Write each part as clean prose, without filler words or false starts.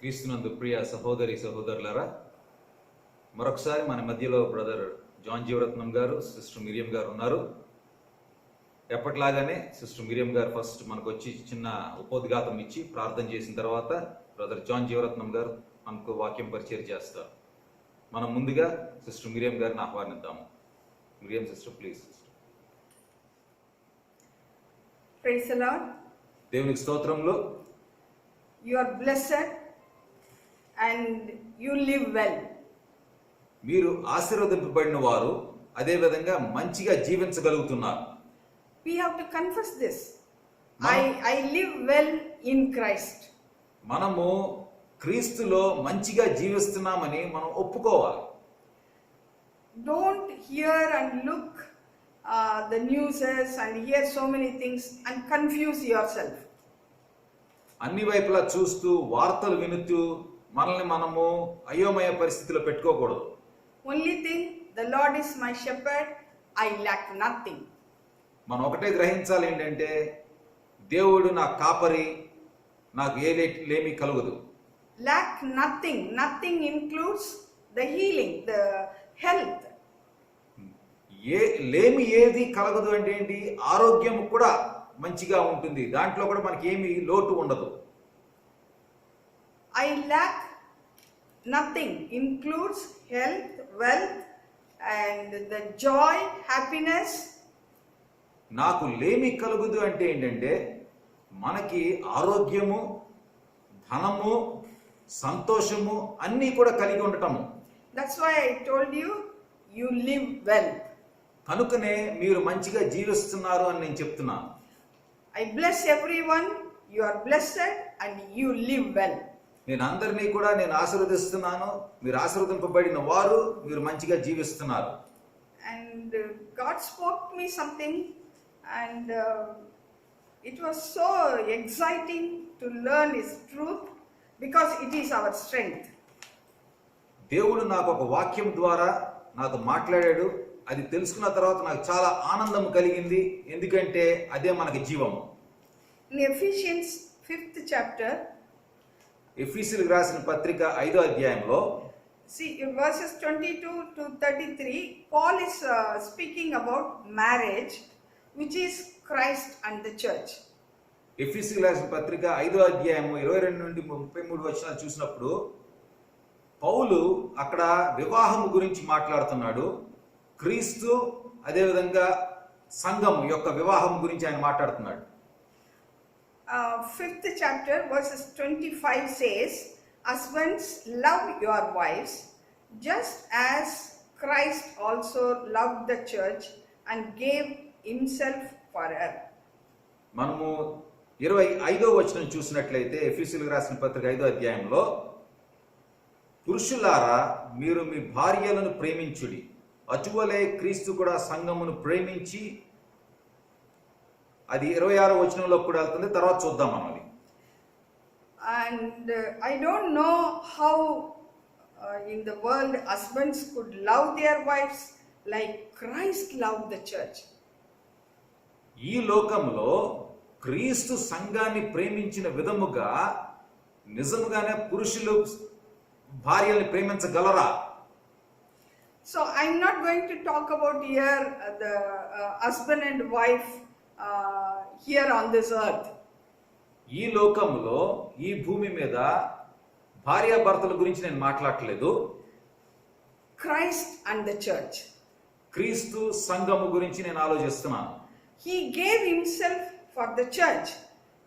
క్రీస్తునందు ప్రియ సహోదరి సహోదరులారా, మరొకసారి మన మధ్యలో బ్రదర్ జాన్ జీవరత్నం గారు, సిస్టర్ మిరియం గారు ఉన్నారు. ఎప్పటిలాగానే సిస్టర్ మిరియం గారు ఫస్ట్ మనకు వచ్చి చిన్న ఉపోద్ఘాతం ఇచ్చి ప్రార్థన చేసిన తర్వాత బ్రదర్ జాన్ జీవరత్నం గారు మనకు వాక్యం పరిచయం చేస్తారు. మనం ముందుగా సిస్టర్ మిరియం గారిని ఆహ్వానిద్దాము. Miriam sister, please sister. Praise the Lord. దేవునికి స్తోత్రములు. You are blessed and you live well. మీరు ఆశీర్వదింపబడిన వారు, అదే విధంగా మంచిగా జీవించగలుగుతున్నారు. We have to confess this. I live well in Christ. మనము క్రీస్తులో మంచిగా జీవిస్తున్నామని మనం ఒప్పుకోవాలి. Don't hear and look the newses and hear so many things and confuse yourself. అన్ని వైపులా చూస్తూ వార్తలు వినుతూ మనల్ని మనము అయోమయ పరిస్థితిలో పెట్టుకోకూడదు. Only thing, the Lord is my shepherd, I lack nothing. మనం ఒకటే గ్రహించాలి, ఏంటంటే దేవుడు నా కాపరి, నాకు లేమి కలుగదు. Lack nothing. Nothing includes the healing, the health. లేమి ఏది కలగదు అంటే ఏంటి? ఆరోగ్యం కూడా మంచిగా ఉంటుంది, దాంట్లో కూడా మనకి ఏమి లోటు ఉండదు. I lack nothing includes health, wealth and the joy, happiness. నాకు లేమి కలుగుదు అంటే ఏంటంటే మనకి ఆరోగ్యము, ధనము, సంతోషము అన్నీ కూడా కలిగి ఉండటము. That's why I told you, you live well. కనుకనే మీరు మంచిగా జీవిస్తున్నారు అని నేను చెప్తున్నాను. I bless everyone, you are blessed and you live well. నేను అందరినీ కూడా నేను ఆశీర్వదిస్తున్నాను, మీరు ఆశీర్వదింపబడిన వారు, మీరు మంచిగా జీవిస్తున్నారు. And God spoke to me something and it was so exciting to learn His truth because it is our strength. దేవుడు నాకు ఒక వాక్యం ద్వారా నాతో మాట్లాడాడు. అది తెలుసుకున్న తర్వాత నాకు చాలా ఆనందం కలిగింది, ఎందుకంటే అదే మనకి జీవము. In Ephesians 5th chapter, ఎఫీసీయులకు రాసిన పత్రిక 5వ అధ్యాయంలో see in verses 22 to 33, Paul is speaking about marriage, which is Christ and the church. ఎఫీసీయులకు రాసిన పత్రిక 5వ అధ్యాయము 22 నుండి 33 వచనాలు చూసినప్పుడు పౌలు అక్కడ వివాహము గురించి మాట్లాడుతున్నాడు. క్రీస్తు అదేవిధంగా సంఘం యొక్క వివాహం గురించి ఆయన మాట్లాడుతున్నాడు. 5th chapter verses 25 says, husbands, love your wives just as Christ also loved the church and gave himself for her. మనము 25వ వచనం చూసినట్లయితే ఎఫీసీయులకు రాసిన పత్రిక 5వ అధ్యాయంలో, పురుషులారా మీరు మీ భార్యలను ప్రేమించుడి, అటువలే క్రీస్తు కూడా సంఘమును ప్రేమించి, అది 26వ వచనంలో కూడా వెళ్తుంది, తర్వాత చూద్దాం మనం అది. And I don't know how in the world husbands could love their wives like Christ loved the church. ఈ లోకంలో క్రీస్తు సంఘాన్ని ప్రేమించిన విధముగా నిజముగానే పురుషులు భార్యల్ని ప్రేమించగలరా? So I'm not going to talk about here the husband and wife here on this earth. ఈ లోకంలో ఈ భూమి మీద భార్యాభర్తల గురించి నేను మాట్లాడట్లేదు. Christ and the church. క్రీస్తు సంఘము గురించి నేను ఆలోచిస్తున్నాను. He gave himself for the church.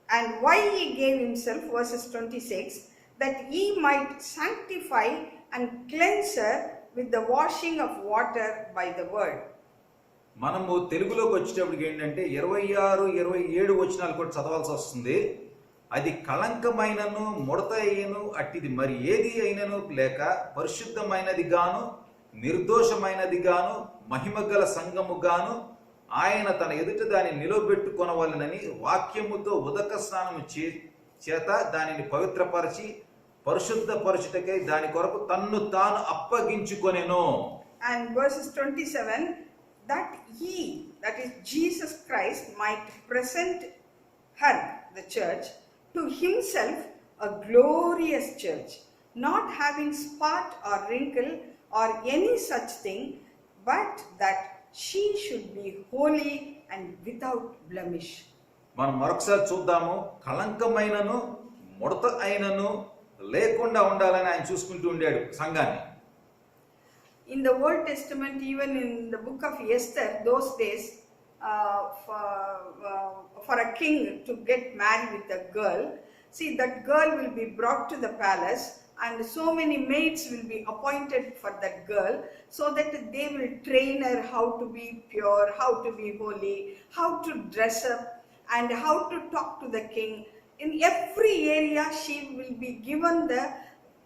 And why he gave himself, verses 26, that he might sanctify and cleanse her with the washing of water by the word. మనము తెలుగులోకి వచ్చేటప్పటికి ఏంటంటే 26, 27 వచనాలు కూడా చదవాల్సి వస్తుంది. అది కళంకమైనను ముడత అయినను అట్టిది మరి ఏది అయినను లేక పరిశుద్ధమైనది గాను నిర్దోషమైనది గాను మహిమగల సంఘము గాను ఆయన తన ఎదుట దాన్ని నిలబెట్టుకొనవలెనని వాక్యముతో ఉదక స్నానము చేత దానిని పవిత్రపరచి పరిశుద్ధపరచుటకై దాని కొరకు తన్ను తాను అప్పగించుకొనెను. And verses 27, that he, that is Jesus Christ, might present her, the church, to himself a glorious church, not having spot or wrinkle or any such thing, but that she should be holy and without blemish. మనం మరొకసారి చూద్దాము. కళంకమైనను ముడత అయినను లేకుండా ఉండాలని ఆయన చూసుకుంటూ ఉండాడు సంఘాన్ని. In the Old Testament, even in the book of Esther, those days, for a king to get married with a girl, see, that girl will be brought to the palace, and so many maids will be appointed for that girl, so that they will train her how to be pure, how to be holy, how to dress up, and how to talk to the king. In every area, she will be given the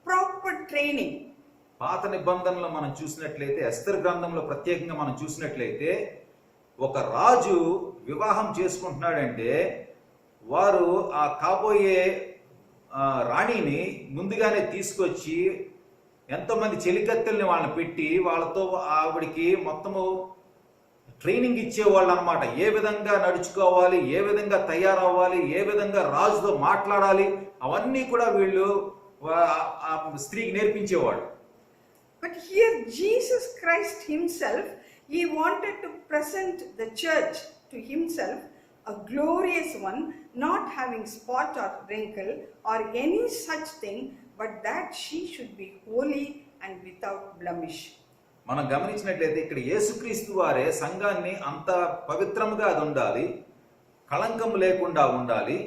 proper training. పాత నిబంధనలో మనం చూసినట్లయితే, Esther గ్రంథంలో ప్రత్యేకంగా మనం చూసినట్లయితే, ఒక రాజు వివాహం చేసుకుంటున్నాడంటే వారు ఆ కాబోయే రాణిని ముందుగానే తీసుకొచ్చి ఎంతోమంది చెలికత్తెల్ని వాళ్ళని పెట్టి వాళ్ళతో ఆవిడికి మొత్తము ట్రైనింగ్ ఇచ్చేవాళ్ళు అనమాట. ఏ విధంగా నడుచుకోవాలి, ఏ విధంగా తయారవ్వాలి, ఏ విధంగా రాజుతో మాట్లాడాలి, అవన్నీ కూడా వీళ్ళు ఆ స్త్రీకి నేర్పించేవాడు. But here Jesus Christ himself, he wanted to present the church to himself, a glorious one, not having spot or wrinkle or any such thing, but that she should be holy and without blemish. మనం గమనించినట్లయితే ఇక్కడ యేసుక్రీస్తు వారే సంఘాన్ని అంత పవిత్రముగా అది ఉండాలి, కళంకం లేకుండా ఉండాలి,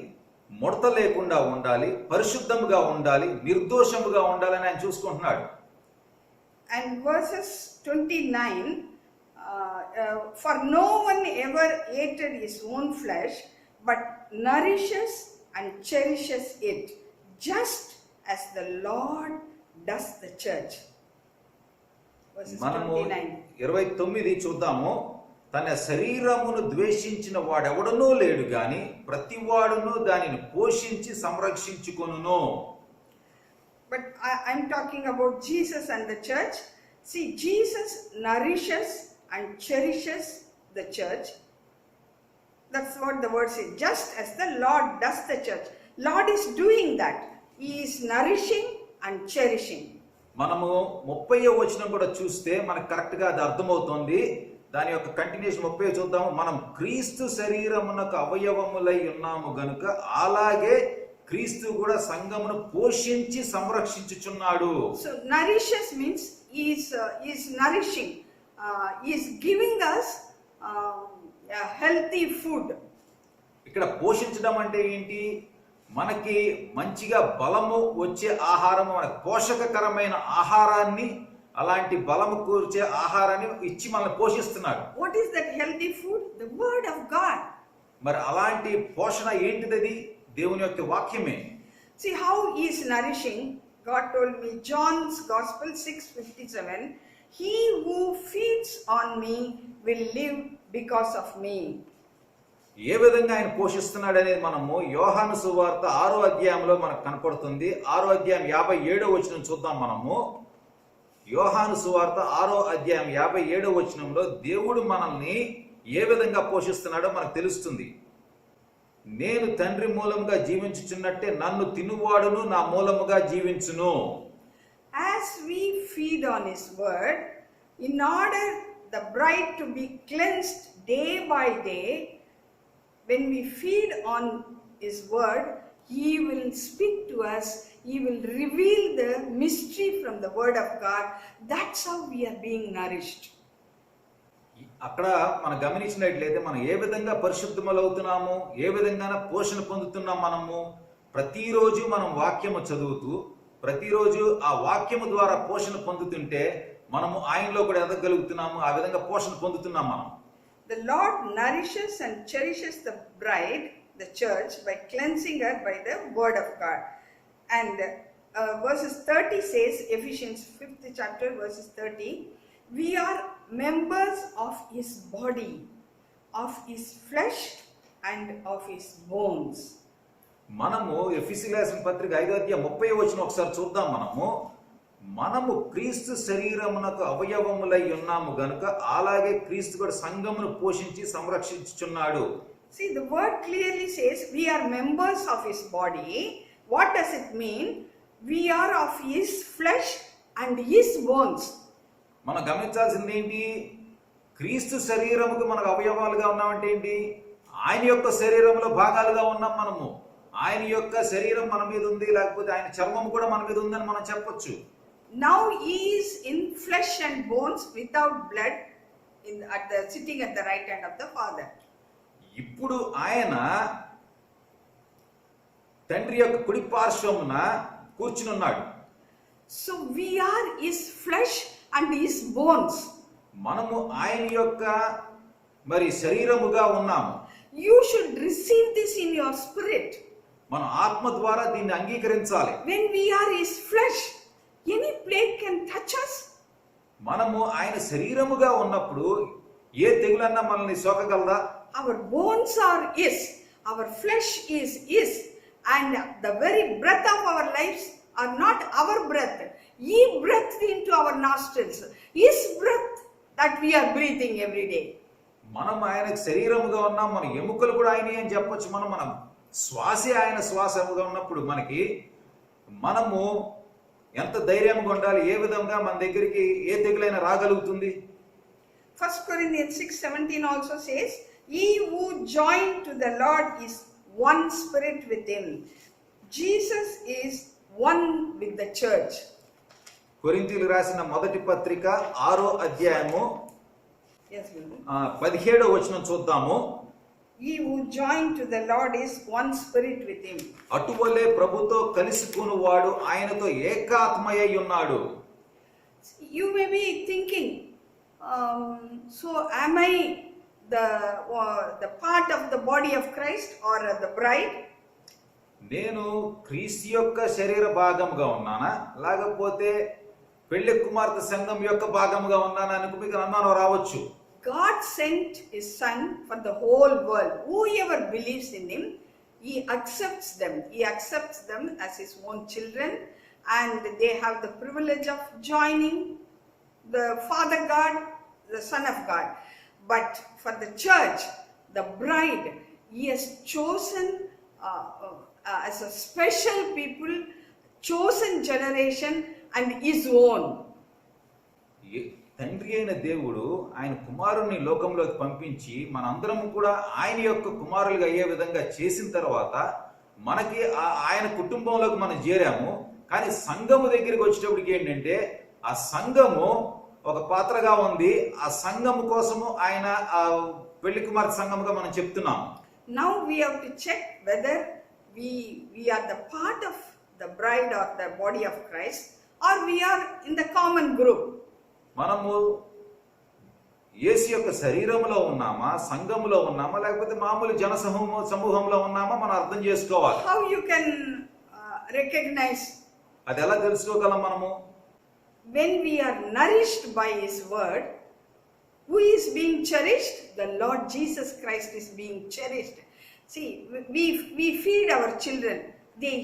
ముడత లేకుండా ఉండాలి, పరిశుద్ధముగా ఉండాలి, నిర్దోషముగా ఉండాలని ఆయన చూసుకుంటున్నాడు. And verses 29, for no one ever hated his own flesh, but nourishes and cherishes it, just as the Lord does the church. Verses మనము 29. 29 చూద్దాము. తన శరీరమును ద్వేషించిన వాడెవడనూ లేడు గాని ప్రతివాడును దానిని పోషించి సంరక్షించుకొనును. But I'm talking about Jesus and the church. See, Jesus nourishes and cherishes the church. That's what the word says. Just as the Lord does the church. Lord is doing that. He is nourishing and cherishing. మనము 30వ వచనం కూడా చూస్తే మనకు correct గా అది అర్థమవుతుంది. దాని యొక్క కంటిన్యూషన్ 30 చూద్దాము. మనం క్రీస్తు శరీరమునకు అవయవములై ఉన్నాము గనుక అలాగే క్రీస్తు కూడా సంఘమును పోషించి సంరక్షించుచున్నాడు. So nourishes means he is nourishing. He is giving us healthy food. ఇక్కడ పోషించడం అంటే ఏంటి? మనకి మంచిగా బలము వచ్చే ఆహారము, మనకు పోషకకరమైన ఆహారాన్ని, అలాంటి బలము కూర్చే ఆహారాన్ని ఇచ్చి మనల్ని పోషిస్తున్నాడు. What is that healthy food? The word of God. మరి అలాంటి పోషణ ఏంటిది? దేవుని యొక్క వాక్యమే. See how he is nourishing. God told me, John's Gospel 6:57, he who feeds on me will live because of me. ఏ విధంగా ఆయన పోషిస్తున్నాడు అనేది మనము యోహాను సువార్త 6వ అధ్యాయంలో మనకు కనపడుతుంది. 6వ అధ్యాయం 57వ వచనం చూద్దాం మనము. యోహాను సువార్త 6వ అధ్యాయం 57వ వచనంలో దేవుడు మనల్ని ఏ విధంగా పోషిస్తున్నాడో మనకు తెలుస్తుంది. నేను తండ్రి మూలముగా జీవించుచున్నట్టే నన్ను తినువాడును నా మూలముగా జీవించును. As we feed on his word, in order the bride to be cleansed day by day, when we feed on his word, he will speak to us, he will reveal the mystery from the word of God. That's how we are being nourished. అక్కడ మనం గమనించినట్లయితే మనం ఏ విధంగా పరిశుద్ధములవుతున్నాము, ఏ విధంగా పోషణ పొందుతున్నాం. మనము ప్రతిరోజు మనం వాక్యము చదువుతూ ప్రతిరోజు ఆ వాక్యము ద్వారా పోషణ పొందుతుంటే మనము ఆయనలో కూడా ఎదగలుగుతున్నాము. ఆ విధంగా పోషణ పొందుతున్నాం మనం. The Lord nourishes and cherishes the bride, the church, by cleansing her by the word of God. And verses 30 says, Ephesians 5th chapter verses 30, we are members of his body, of his flesh and of his bones. మనము ఎఫెసీయులకు రాసిన పత్రిక 5వ అధ్యాయం 30వ వచనం ఒకసారి చూద్దాం. మనము క్రీస్తు శరీరమునకు అవయవములై ఉన్నాము గనుక అలాగే క్రీస్తు కూడా సంఘమును పోషించి సంరక్షించుచున్నాడు. See, the word clearly says we are members of his body, What does it mean? We are of his flesh and his bones. మనం గమనించాల్సింది ఏంటి? క్రీస్తు శరీరముకు మనకు అవయవాలుగా ఉన్నామంటే ఏంటి? ఆయన యొక్క శరీరంలో భాగాలుగా ఉన్నాం మనము. ఆయన యొక్క శరీరం మన మీద ఉంది, లేకపోతే ఆయన చర్మం కూడా మన మీద ఉందని మనం చెప్పొచ్చు. Now he is in flesh and bones without blood, sitting at the right hand of the Father. ఇప్పుడు ఆయన తండ్రి యొక్క కుడి పార్శ్వమున కూర్చుని ఉన్నాడు. So we are his flesh and his bones. మనము ఆయన యొక్క మరి శరీరముగా ఉన్నాము. You should receive this in your spirit. మన ఆత్మ ద్వారా దీన్ని అంగీకరించాలి. When we are his flesh, any plague can touch us. మనము ఆయన శరీరముగా ఉన్నప్పుడు ఏ తెగులన్నా మనల్ని సోకగలదా? Our bones are his, our flesh is his, and the very breath of our lives are not our breath. He breathed into our nostrils, his breath that we are breathing every day. మనం ఆయనకు శరీరముగా ఉన్నాం, మన ఎముకలు కూడా ఆయన అని చెప్పొచ్చు. మనం శ్వాసే ఆయన శ్వాసముగా ఉన్నప్పుడు మనము ఎంత ధైర్యంగా ఉండాలి, ఏ విధంగా మన దగ్గరికి ఏ తెగులైనా రాగలుగుతుంది. 1 Corinthians 6:17 also says, "He who joined to the Lord is one spirit with him." Jesus is one with the church. కొరింథీయులకు రాసిన మొదటి పత్రిక 6వ అధ్యాయము Yes, Guru. 17వ వచనం చూద్దాము. He who joined to the Lord is one spirit with him. అటువలే ప్రభుతో కలిసికొనువాడు ఆయనతో ఏకాత్మయై ఉన్నాడు. You may be thinking, so am I the part of the body of Christ or the bride? నేను క్రీస్తు యొక్క శరీర భాగముగా ఉన్నానా, లేకపోతే పెళ్లి కుమార్తె సంఘం యొక్క భాగముగా ఉన్నానా అని మీకు అనుమానం రావచ్చు. God sent his son for the whole world. Whoever believes in him, he accepts them. He accepts them as his own children, and they have the privilege of joining the Father God, the Son of God. But for the church, the bride, he has chosen as a special people, chosen generation and his own. తండ్రి అయిన దేవుడు ఆయన కుమారుని లోకంలోకి పంపించి మనందరం కూడా ఆయన యొక్క కుమారులుగా అయ్యే విధంగా చేసిన తర్వాత మనకి ఆయన కుటుంబంలోకి మనం చేరాము. కానీ సంఘము దగ్గరికి వచ్చేటప్పటికి ఏంటంటే ఆ సంఘము ఒక పాత్రగా ఉంది. ఆ సంఘము కోసము ఆయన ఆ పెళ్లి కుమార్తె సంఘముగా మనం చెప్తున్నాం. Now we have to check whether we are the part of the bride or the body of Christ, or we are in the common group. మనము యేసు యొక్క శరీరములో ఉన్నామా, సంఘములో ఉన్నామా, లేకపోతే మామూలు జన సమూహంలో ఉన్నామా మనం అర్థం చేసుకోవాలి. How you can recognize? అది ఎలా తెలుసుకోగలం మనము? When we are nourished by his word, who is being cherished? The Lord Jesus Christ is being cherished. See, we feed our children. They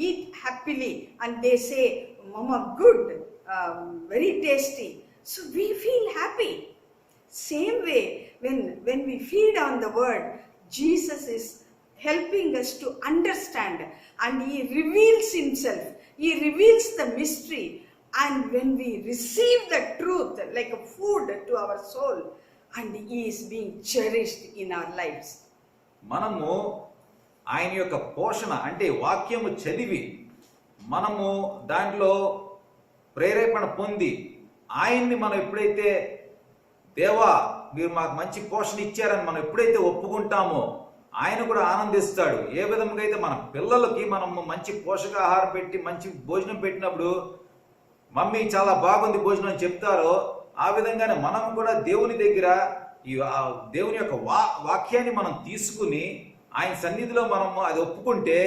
eat happily and they say, "Mama, good, very tasty." So we feel happy. Same way, when we feed on the word, Jesus is helping us to understand, and he reveals himself. He reveals the mystery, and when we receive the truth like a food to our soul, and he is being cherished in our lives. మనము ఆయన యొక్క పోషణ అంటే వాక్యము చదివి మనము దాంట్లో ప్రేరేపణ పొంది ఆయన్ని మనం ఎప్పుడైతే దేవా మీరు మాకు మంచి పోషణ ఇచ్చారని మనం ఎప్పుడైతే ఒప్పుకుంటామో ఆయన కూడా ఆనందిస్తాడు. ఏ విధంగా అయితే మన పిల్లలకి మనము మంచి పోషకాహారం పెట్టి మంచి భోజనం పెట్టినప్పుడు మమ్మీ చాలా బాగుంది భోజనం అని చెప్తారో ఆ విధంగానే మనం కూడా దేవుని దగ్గర ఈ దేవుని యొక్క వాక్యాన్ని మనం తీసుకుని ఆయన సన్నిధిలో మనము అది ఒప్పుకుంటే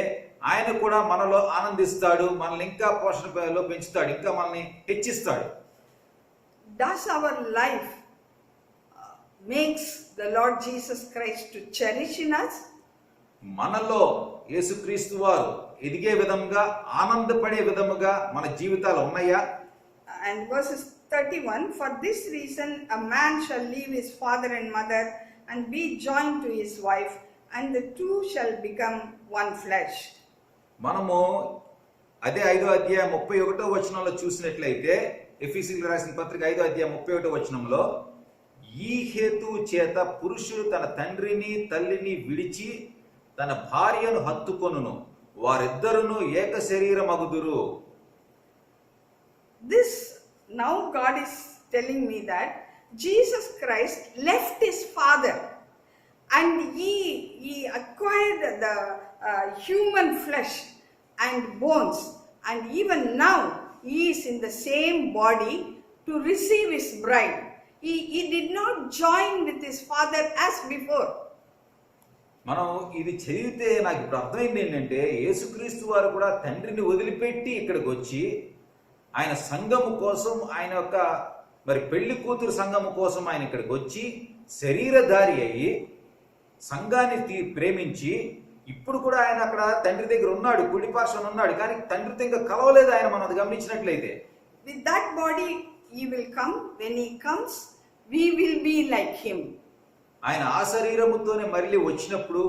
ఆయన కూడా మనలో ఆనందిస్తాడు, మనల్ని ఇంకా పోషణలో పెంచుతాడు, ఇంకా మనల్ని హెచ్చిస్తాడు. Does our life makes the Lord Jesus Christ to cherish in us? మనలో యేసుక్రీస్తు వారు ఎదిగే విధంగా ఆనందపడే విధముగా మన జీవితాలు ఉన్నాయా? And verses 31, "For this reason a man shall leave his father and mother and be joined to his wife, and the two shall become one flesh." మనము అదే 5వ అధ్యాయం 31వ వచనంలో చూసినట్లయితే, ఎఫెసీయులకు రాసిన పత్రిక 5వ అధ్యాయం 31వ వచనంలో, ఈ హేతు చేత పురుషుడు తన తండ్రిని తల్లిని విడిచి తన భార్యను హత్తుకొనును, వారిద్దరును ఏక శరీరమగుదురు. This, now God is telling me that Jesus Christ left his father and he acquired the human flesh and bones, and even now he is in the same body to receive his bride. He did not join with his father as before. మనం ఇది చదివితే నాకు ఇప్పుడు అర్థమైంది ఏంటంటే, యేసుక్రీస్తు వారు కూడా తండ్రిని వదిలిపెట్టి ఇక్కడికి వచ్చి ఆయన సంఘము కోసం, ఆయన యొక్క మరి పెళ్లి కూతురు సంఘము కోసం ఆయన ఇక్కడికి వచ్చి శరీరధారి అయ్యి సంఘాన్ని ప్రేమించి, ఇప్పుడు కూడా ఆయన అక్కడ తండ్రి దగ్గర ఉన్నాడు, కుడి పార్శ్వన ఉన్నాడు, కానీ తండ్రితో ఇంకా కలవలేదు ఆయన. మనం అది గమనించినట్లయితే, with that body he will come. When he comes, we will be like him. ఆయన ఆ శరీరముతోనే మళ్ళీ వచ్చినప్పుడు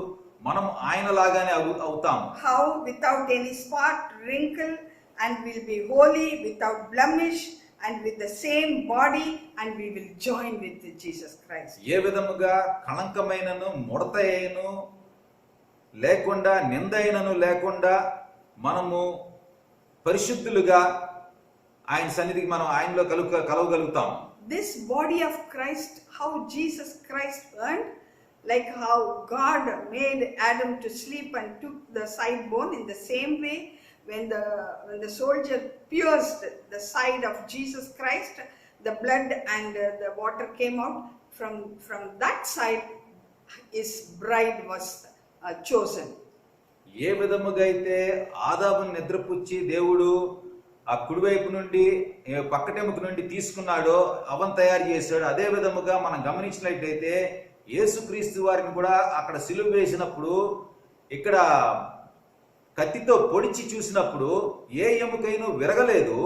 మనం ఆయన లాగానే అవుతాం. How? Without any spot, wrinkle, and will be holy, without blemish, and with the same body, and we will join with Jesus Christ. ఏ విధముగా కళంకమైనను ముడత అయినను లేకుండా, నిందైనను లేకుండా మనము పరిశుద్ధులుగా ఆయన సన్నిధికి మనం ఆయనలో కలవగలుగుతాం. This body of Christ, how Jesus Christ earned, like how God made Adam to sleep and took the side bone, in the same way when the soldier pierced the side of Jesus Christ, the blood and the water came out. From that side his bride was chosen. ఏ విధముగా అయితే ఆదామును నిద్రపుచ్చి దేవుడు ఆ కుడివైపు నుండి పక్కటెముక నుండి తీసుకున్నాడో, అవన్ తయారు చేశాడు, అదే విధముగా మనం గమనించినట్లయితే యేసుక్రీస్తు వారిని కూడా అక్కడ సిలువ వేసినప్పుడు, ఇక్కడ కత్తితో పొడిచి చూసినప్పుడు ఏ ఎముకైనా విరగలేదు,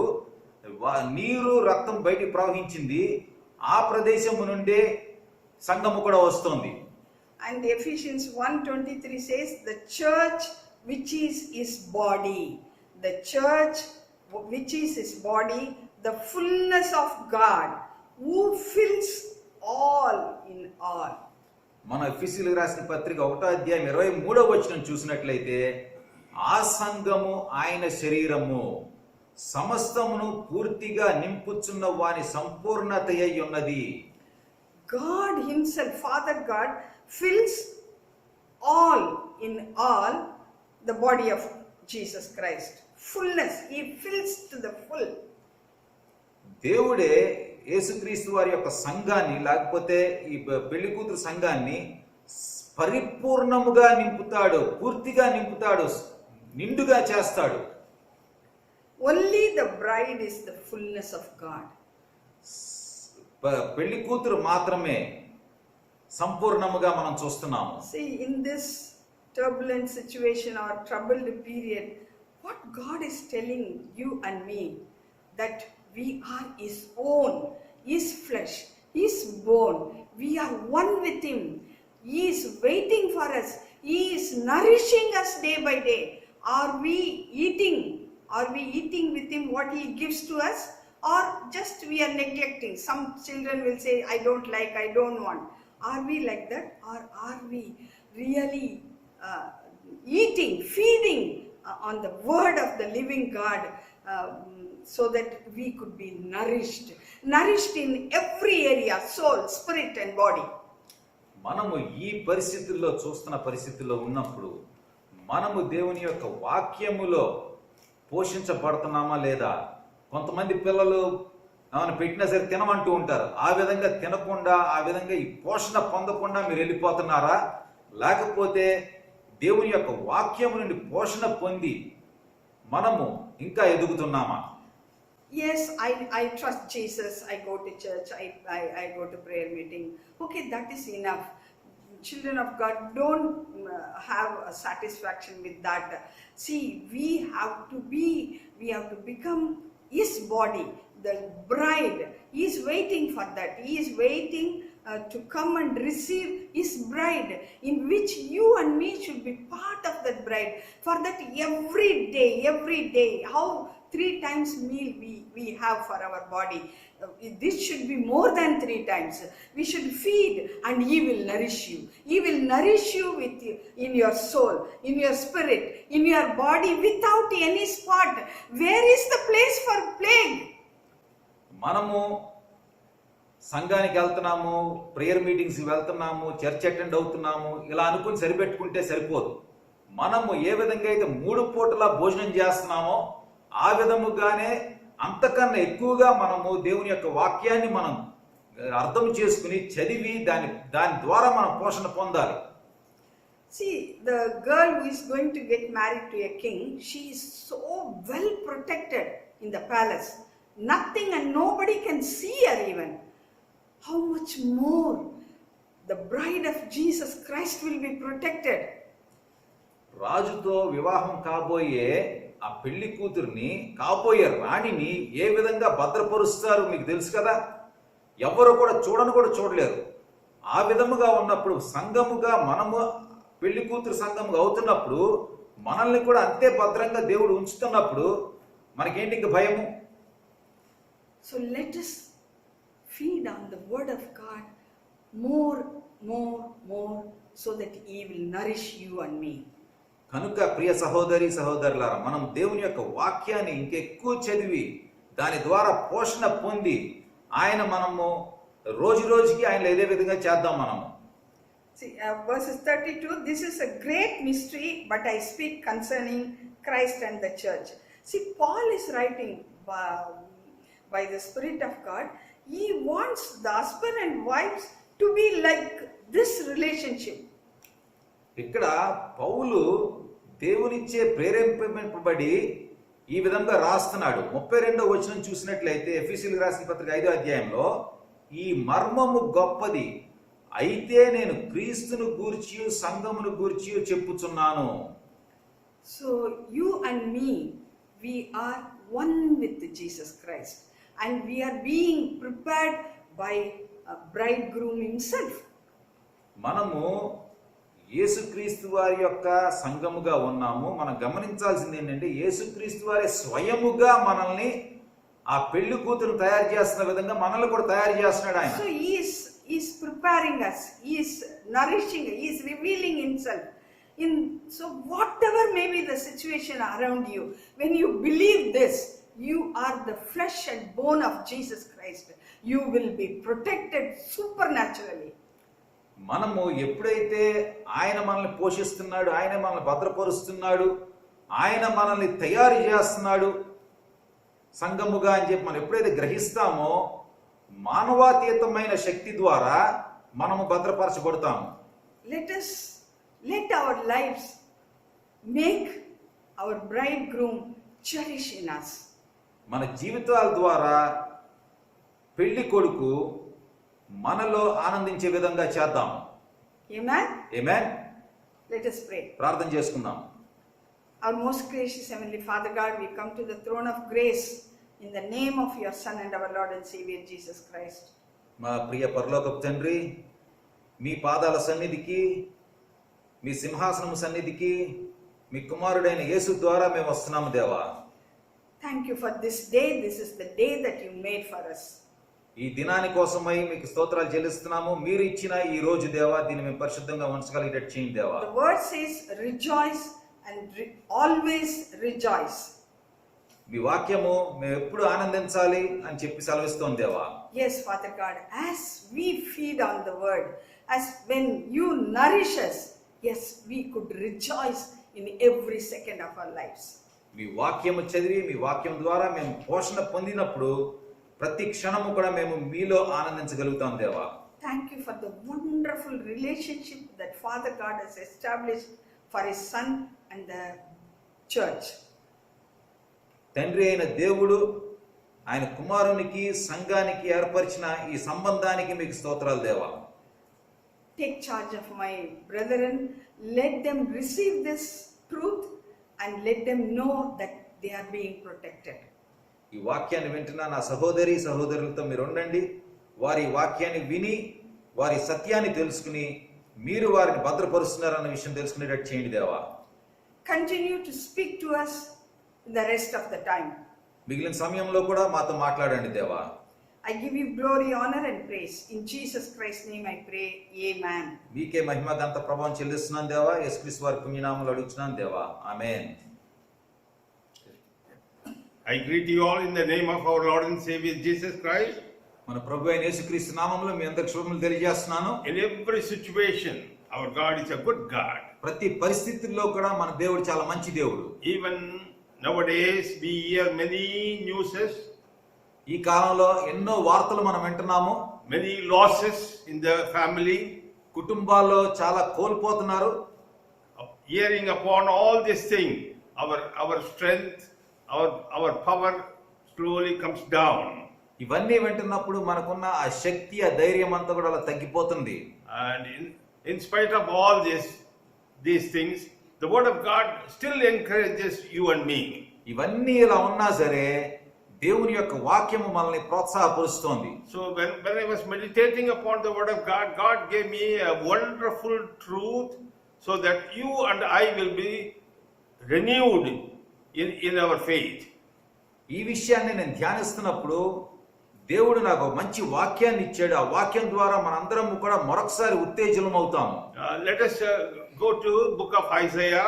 నీరు రక్తం బయటికి ప్రవహించింది. ఆ ప్రదేశము నుండే సంఘము కూడా వస్తుంది. And Ephesians 1:23 says, the church which is his body, the church which is his body, the fullness of God, who fills all in all. మన ఎఫెసీయులకు రాసిన పత్రిక 1వ అధ్యాయం 23వ వచనం చూసినట్లయితే, ఆ సంఘము ఆయన శరీరము, సమస్తమును పూర్తిగా నింపుచున్న వాని సంపూర్ణత అయి ఉన్నది. God himself, Father God, fills all in all, the body of Jesus Christ. Fullness, he fills to the full. దేవుడే యేసుక్రీస్తు వారి యొక్క సంఘాన్ని, లేకపోతే ఈ పెళ్లి కూతురు సంఘాన్ని పరిపూర్ణముగా నింపుతాడు, పూర్తిగా నింపుతాడు, నిండుగా చేస్తాడు. Only the bride is the fullness of God. పెళ్లి కూతురు మాత్రమే సంపూర్ణముగా మనం చూస్తున్నాము. See, in this turbulent situation or troubled period, what God is telling you and me, that we are his own, his flesh, his bone. We are one with him. He is waiting for us. He is nourishing us day by day. Are we eating? Are we eating with him what he gives to us? Or just we are neglecting? Some children will say, I don't like, I don't want. Are we like that? Or are we really eating, feeding on the word of the living God, so that we could be nourished in every area, soul, spirit and body? మనము ఈ పరిస్థితుల్లో, చూస్తున్న పరిస్థితుల్లో ఉన్నప్పుడు మనము దేవుని యొక్క వాక్యములో పోషించబడుతున్నామా లేదా? కొంతమంది పిల్లలు ఏమైనా పెట్టినా సరే తినమంటూ ఉంటారు. ఆ విధంగా తినకుండా, ఆ విధంగా ఈ పోషణ పొందకుండా మీరు వెళ్ళిపోతున్నారా? లేకపోతే దేవుని యొక్క వాక్యము నుండి పోషణ పొంది మనము ఇంకా ఎదుగుతున్నామా? Yes, I trust Jesus. I go to church. I go to prayer meeting. Okay, that is enough. Children of God, don't have a satisfaction with that. See, we have to become his body, the bride. He is waiting for that. He is waiting to come and receive his bride, in which you and me should be part of that bride. For that every day, how 3 times meal we have for our body. This should be more than 3 times. We should feed, and he will nourish you. He will nourish you in your soul, in your spirit, in your body, without any spot. Where is the place for plague? మనము సంఘానికి వెళ్తున్నాము, prayer మీటింగ్స్కి వెళ్తున్నాము, church attend అవుతున్నాము, ఇలా అనుకుని సరిపెట్టుకుంటే సరిపోదు. మనము ఏ విధంగా అయితే 3 పూటలా భోజనం చేస్తున్నామో ఆ విధముగానే అంతకన్నా ఎక్కువగా మనము దేవుని యొక్క వాక్యాన్ని మనం అర్థం చేసుకుని చదివి దాని ద్వారా మనం పోషణ పొందాలి. See, the girl who is going to get married to a king, she is so well protected in the palace. Nothing and nobody can see her even. How much more the bride of Jesus Christ will be protected? రాజుతో వివాహం కాబోయే ఆ పెళ్లి కూతుర్ని, కాబోయే రాణిని ఏ విధంగా భద్రపరుస్తారు మీకు తెలుసు కదా. ఎవరు కూడా చూడలేరు. ఆ విధముగా ఉన్నప్పుడు సంఘముగా మనము పెళ్లి కూతురు సంఘముగా అవుతున్నప్పుడు మనల్ని కూడా అంతే భద్రంగా దేవుడు ఉంచుతున్నప్పుడు మనకేంటి ఇంక భయము? So let us feed on the word of God more, so that he will nourish you and me. కనుక ప్రియ సహోదరులారా, మనం దేవుని యొక్క వాక్యాన్ని ఇంకెక్కువ చదివి దాని ద్వారా పోషణ పొంది మనము రోజు రోజుకి ఆయన ఏదే విధంగా చేద్దాం మనము. See, verses 32, this is a great mystery, but I speak concerning Christ and the church. See, Paul is writing by the Spirit of God. He wants the husband and wives to be like this relationship. ఇక్కడ పౌలు దేవునిచ్చే ప్రేరేపింపబడి ఈ విధంగా రాస్తున్నాడు. 32వ వచనం చూసినట్లయితే ఎఫెసీయులకు రాసిన పత్రిక 5వ అధ్యాయంలో, ఈ మర్మము గొప్పది, అయితే నేను క్రీస్తును గూర్చి సంఘమును గూర్చి చెప్పుచున్నాను. So you and me, we are one with Jesus Christ, and we are being prepared by a bridegroom himself. మనము యేసుక్రీస్తు వారి యొక్క సంఘముగా ఉన్నాము. మనం గమనించాల్సింది ఏంటంటే యేసుక్రీస్తు వారి స్వయముగా మనల్ని ఆ పెళ్లి కూతురు తయారు చేస్తున్న విధంగా మనల్ని కూడా తయారు చేస్తున్నాడు ఆయన. So he is preparing us, he is nourishing, he is revealing himself. So whatever may be the situation around you, when you believe this, you are the flesh and bone of Jesus Christ. You will be protected supernaturally. మనము ఎప్పుడైతే ఆయన మనల్ని పోషిస్తున్నాడు, ఆయన మనల్ని భద్రపరుస్తున్నాడు, ఆయన మనల్ని తయారు చేస్తున్నాడు సంఘముగా అని చెప్పి మనం ఎప్పుడైతే గ్రహిస్తామో మానవాతీతమైన శక్తి ద్వారా మనము భద్రపరచబడతాము. Let our lives make our bridegroom cherish in us. మన జీవితాల ద్వారా పెళ్లి కొడుకు మనలో ఆనందించే విధంగా చేద్దాం. Amen. Amen. Let us pray. ప్రార్థన చేసుకుందాం. Our most gracious Heavenly Father God, we come to the throne of grace in the name of your Son and our Lord and Savior Jesus Christ. మా ప్రియ పరలోకపు తండ్రి, మీ పాదాల సన్నిధికి, మీ సింహాసనము సన్నిధికి మీ కుమారుడైన యేసు ద్వారా మేము వస్తున్నాము దేవా. Thank you for this day. This is the day that you made for us. ఈ దినాని కోసమై మీకు స్తోత్రాలు చెల్లిస్తున్నాము. మీరు ఇచ్చిన ఈ రోజు దేవా, దీన్ని మేము పరిశుద్ధంగా ఉంచగలిగేటట్టు చేయండి దేవా. The word says rejoice and always rejoice. మీ వాక్యము మేము ఎప్పుడు ఆనందించాలి అని చెప్పి సెలవిస్తోంది దేవా. Yes, Father God, as we feed on the word, as when you nourish us, yes, we could rejoice in every second of our lives. మీ వాక్యము చదివి మీ వాక్యం ద్వారా మేము పోషణ పొందినప్పుడు ప్రతి క్షణము కూడా మేము మీలో ఆనందించగలుగుతాం దేవా. Thank you for the wonderful relationship that Father God has established for his Son and the church. తండ్రి అయిన దేవుడు ఆయన కుమారునికి సంఘానికి ఏర్పరిచిన ఈ సంబంధానికి మీకు స్తోత్రాలు దేవా. Take charge of my brethren, let them receive this truth and let them know that they are being protected. ఈ వాక్యాన్ని వింటున్న నా సహోదరులతో మీరు ఉండండి. వారి వాక్యాన్ని విని వారి సత్యాన్ని తెలుసుకుని మీరు వారిని భద్రపరుస్తున్నారన్న విషయం తెలుసుకునేటట్టు చేయండి దేవా. Continue to speak to us the rest of the time. మిగిలిన సమయంలో కూడా మాతో మాట్లాడండి దేవా. I give you glory, honor and praise. In Jesus Christ's name I pray. Amen. మీకే మహిమ ఘనత ప్రభావం చెల్లిస్తున్నాను దేవా. యేసుక్రీస్తు వారి పుణ్యనామములో అడుగుతున్నాను దేవా. ఆమేన్. I greet you all in the name of our Lord and Savior Jesus Christ. మన ప్రభు అయిన యేసుక్రీస్తు నామములో మీ అందరికి శుభములు తెలియజేస్తున్నాను. In every situation, our God is a good God. ప్రతి పరిస్థితుల్లో కూడా మన దేవుడు చాలా మంచి దేవుడు. Even nowadays, we hear many newses, ఈ కాలంలో ఎన్నో వార్తలు మనం వింటున్నాము. many losses in the family. కుటుంబాల్లో చాలా కోల్పోతున్నారు. Hearing upon all this thing, our strength, our power slowly comes down. ఇవన్నీ వింటున్నప్పుడు మనకున్న ఆ శక్తి, ఆ ధైర్యం అంతా కూడా అలా తగ్గిపోతుంది. And in spite of all these things, the word of God still encourages you and me. ఇవన్నీ ఇలా ఉన్నా సరే దేవుని యొక్క వాక్యము మనల్ని ప్రోత్సాహపరుస్తోంది. So when I was meditating upon the word of God, God gave me a wonderful truth so that you and I will be renewed in our faith. ఈ విషయాన్ని నేను ధ్యానిస్తున్నప్పుడు దేవుడు నాకు మంచి వాక్యాన్ని ఇచ్చాడు. ఆ వాక్యం ద్వారా మనందరం కూడా మరొకసారి ఉత్తేజనం అవుతాము. Let us go to book of Isaiah,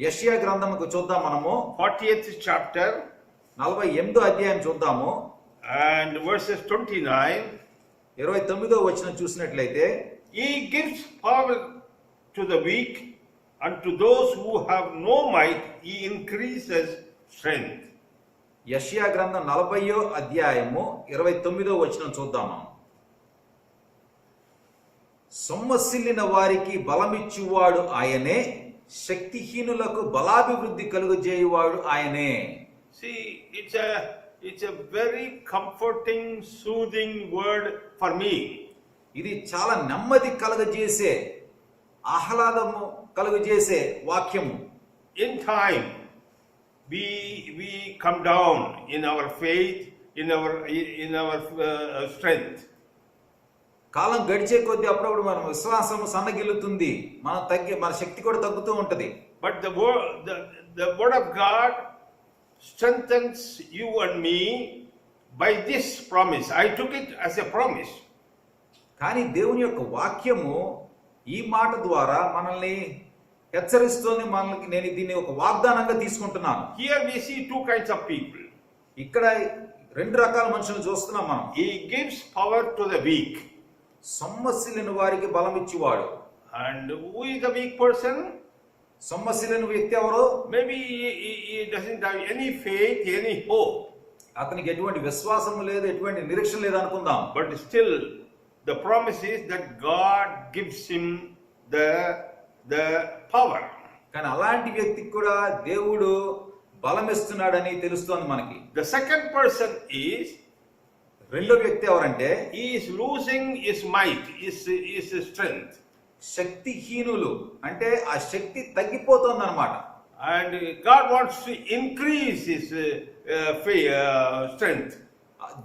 యెషయా గ్రంథముకు చూద్దాం. మనము 40th chapter 48వ అధ్యాయం చూద్దాము. and verses 29. 29వ వచనం చూసినట్లయితే, He gives power to the weak, and to those who have no might, He increases strength. యెషయా గ్రంథం 40వ అధ్యాయము 29వ వచనం చూద్దాము. సొమ్మసిల్లిన వారికి బలమిచ్చువాడు ఆయనే, శక్తిహీనులకు బలాభివృద్ధి కలుగజేయువాడు ఆయనే. See, it's a very comforting, soothing word for me. ఇది చాలా నెమ్మది కలుగజేసే, ఆహ్లాదము కలుగజేసే వాక్యము. In time, we come down in our faith, in our strength. కాలం గడిచే కొద్దీ అప్పుడప్పుడు మన విశ్వాసము సన్నగిల్లుతుంది, మన శక్తి కూడా తగ్గుతూ ఉంటది. But the word of God strengthens you and me by this promise. I took it as a promise. కానీ దేవుని యొక్క వాక్యము ఈ మాట ద్వారా మనల్ని హెచ్చరిస్తోంది. నేను దీన్ని ఒక వాగ్దానంగా తీసుకుంటున్నాను. Here we see two kinds of people. ఇక్కడ రెండు రకాల మనుషులను చూస్తున్నాం మనం. He gives power to the weak. సొమ్మసిల్లిన వారికి బలం ఇచ్చేవాడు. And who is the weak person? సొమ్మసిల్లిన వ్యక్తి ఎవరు? Maybe he doesn't have any faith, any hope. అతనికి ఎటువంటి విశ్వాసము లేదు, ఎటువంటి నిరీక్షణ లేదు అనుకుందాం. But still, the promise is that God gives him the power. కానీ అలాంటి వ్యక్తికి కూడా దేవుడు బలం ఇస్తున్నాడని తెలుస్తోంది మనకి. The second person is, రెండో వ్యక్తి ఎవరంటే, he is losing his might, his strength. శక్తిహీనులు అంటే ఆ శక్తి తగ్గిపోతుంది అన్నమాట. And God wants to increase his strength.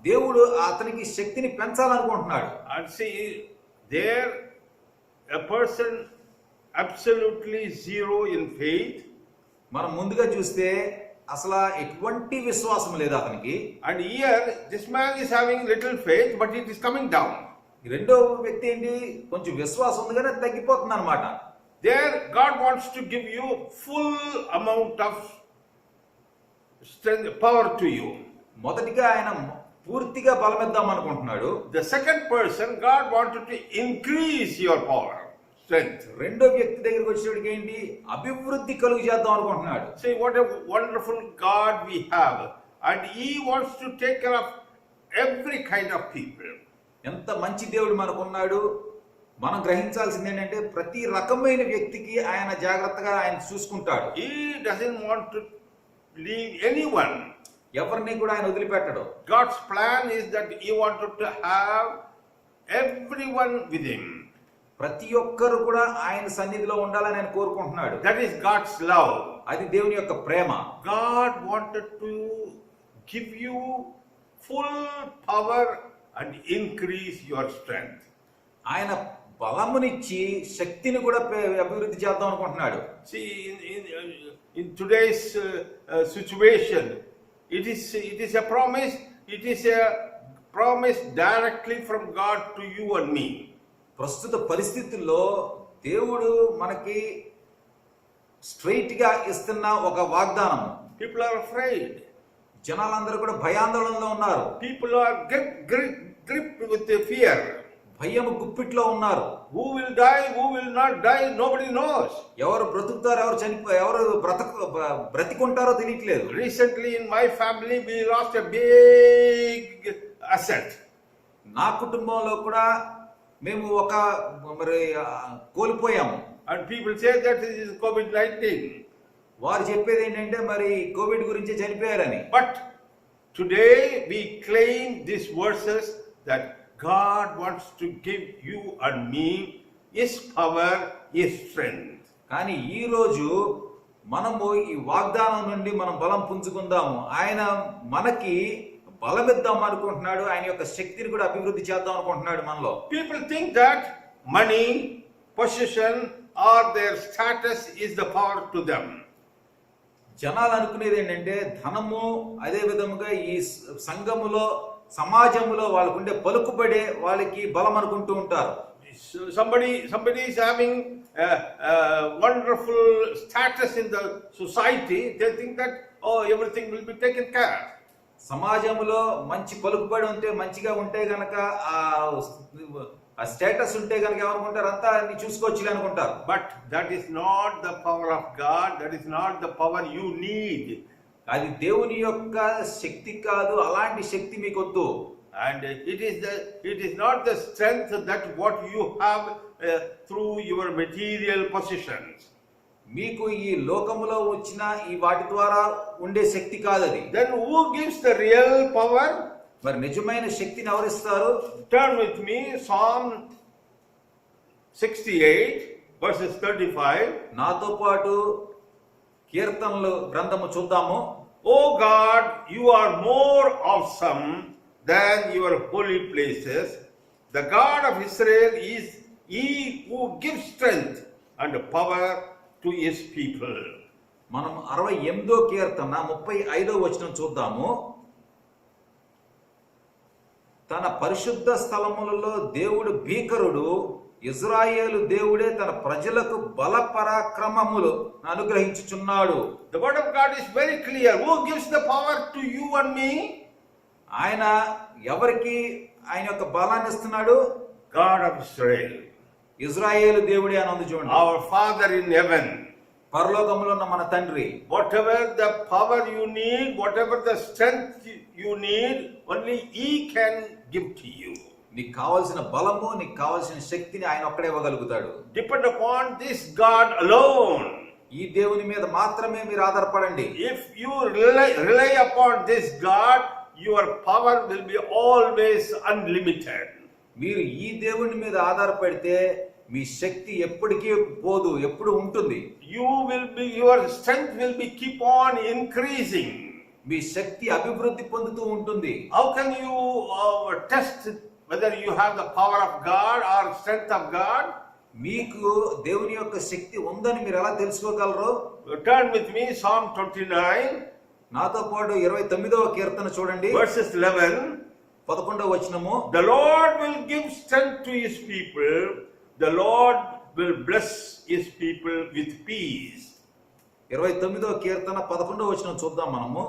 దేవుడు అతనికి శక్తిని పెంచాలనుకుంటున్నాడు. And see, there a person absolutely zero in faith. మనం ముందుగా చూస్తే అసలు ఎటువంటి విశ్వాసం లేదు అతనికి. And here this man is having little faith, but it is coming down. రెండో వ్యక్తి ఏంటి, కొంచెం విశ్వాసం ఉంది కానీ తగ్గిపోతుంది అనమాట. There God wants to give you full amount of strength, power to you. మొదటిగా ఆయన పూర్తిగా బలమిద్దాం అనుకుంటున్నాడు. The second person, God wanted to increase your power, strength. రెండో వ్యక్తి దగ్గరికి వచ్చేటికి ఏంటి, అభివృద్ధి కలుగు చేద్దాం అనుకుంటున్నాడు. See what a wonderful God we have, and He wants to take care of every kind of people. ఎంత మంచి దేవుడు మనకున్నాడు. మనం గ్రహించాల్సింది ఏంటంటే ప్రతి రకమైన వ్యక్తికి ఆయన జాగ్రత్తగా ఆయన చూసుకుంటాడు. He doesn't want to leave anyone. ఎవరిని కూడా ఆయన వదిలిపెట్టడు. God's plan is that He wanted to have everyone with Him. ప్రతి ఒక్కరు కూడా ఆయన సన్నిధిలో ఉండాలని ఆయన కోరుకుంటున్నాడు. That is God's love. అది దేవుని యొక్క ప్రేమ. God wanted to give you full power and increase your strength. ఆయన బలమునిచ్చి శక్తిని కూడా అభివృద్ధి చేద్దాం అనుకుంటున్నాడు. See, in today's situation, it is a promise. It is a promise directly from God to you and me. ప్రస్తుత పరిస్థితుల్లో దేవుడు మనకి స్ట్రైట్ గా ఇస్తున్న ఒక వాగ్దానం. People are afraid. జనాలందరూ కూడా భయాందోళనలో ఉన్నారు. People are gripped with the fear. భయం గుప్పిట్లో ఉన్నారు. Who will die? Who will not die? Nobody knows. ఎవరు బ్రతుకుతారో ఎవరు బ్రతికుంటారో తెలియట్లేదు. Recently in my family we lost a big asset. నా కుటుంబంలో కూడా మేము ఒక కోల్పోయాము. And people say that it is COVID-19. వారు చెప్పేది ఏంటంటే మరి కోవిడ్ గురించి చనిపోయారని. But today we claim these verses that God wants to give you and me His power, His strength. కానీ ఈ రోజు మనము ఈ వాగ్దానం నుండి మనం బలం పుంజుకుందాము. ఆయన మనకి బలమిద్దాం అనుకుంటున్నాడు. ఆయన యొక్క శక్తిని కూడా అభివృద్ధి చేద్దాం అనుకుంటున్నాడు మనలో. People think that money, possession or their status is the power to them. జనాలు అనుకునేది ఏంటంటే ధనము, అదే విధముగా ఈ సంఘములో సమాజంలో వాళ్ళకుండే పలుకుబడే వాళ్ళకి బలం అనుకుంటూ ఉంటారు. Somebody is having a wonderful status in the society. They think that everything will be taken care. సమాజంలో మంచి పలుకుబడి ఉంటే, మంచిగా ఉంటే గనక ఆ స్టేటస్ ఉంటే గనక ఏమనుకుంటారు, అంతా అన్ని చూసుకోవచ్చు అనుకుంటారు. But that is not the power of God. That is not the power you need. అది దేవుని యొక్క శక్తి కాదు. అలాంటి శక్తి మీకు వద్దు. And it is not the strength that what you have through your material possessions. మీకు ఈ లోకములో వచ్చిన ఈ వాటి ద్వారా ఉండే శక్తి కాదు అది. Then who gives the real power? మరి నిజమైన శక్తిని ఎవరిస్తారు? Turn with me Psalm 68 verses 35. నాతో పాటు కీర్తనలు గ్రంథము చూద్దాము. O God, you are more awesome than your holy places. The God of Israel is He who gives strength and power to His people. మనం 68వ కీర్తన 35వ వచనం చూద్దాము. తన పరిశుద్ధ స్థలములలో దేవుడు భీకరుడు, ఇజ్రాయేలు దేవుడే తన ప్రజలకు బల పరాక్రమములు అనుగ్రహించుచున్నాడు. The word of God is very clear. Who gives the power to you and me? ఆయన ఎవరికి ఆయన యొక్క బలాన్ని ఇస్తున్నాడు? God of Israel. ఇజ్రాయేలు దేవుడే అని ఉంది చూడండి. Our Father in heaven. పరలోకములో ఉన్న మన తండ్రి. Whatever the power you need, whatever the strength you need, only He can give to you. నీకు కావాల్సిన బలము, నీకు కావాల్సిన శక్తిని ఆయన ఒక్కడే ఇవ్వగలుగుతాడు. Depend upon this God alone. ఈ దేవుని మీద మాత్రమే మీరు ఆధారపడండి. If you rely upon this God, your power will be always unlimited. మీరు ఈ దేవుని మీద ఆధారపడితే మీ శక్తి ఎప్పటికీ పోదు, ఎప్పుడు ఉంటుంది. Your strength will be keep on increasing. మీ శక్తి అభివృద్ధి పొందుతూ ఉంటుంది. How can you test whether you have the power of God or strength of God? మీకు దేవుని యొక్క శక్తి ఉందని మీరు ఎలా తెలుసుకోగలరు? Turn with me Psalm 29. నాతో పాటు 29వ కీర్తన చూడండి. Verses 11. 11వ వచనము. The Lord will give strength to His people. The Lord will bless His people with peace. 29వ కీర్తన 11వ వచనం చూద్దాం మనము.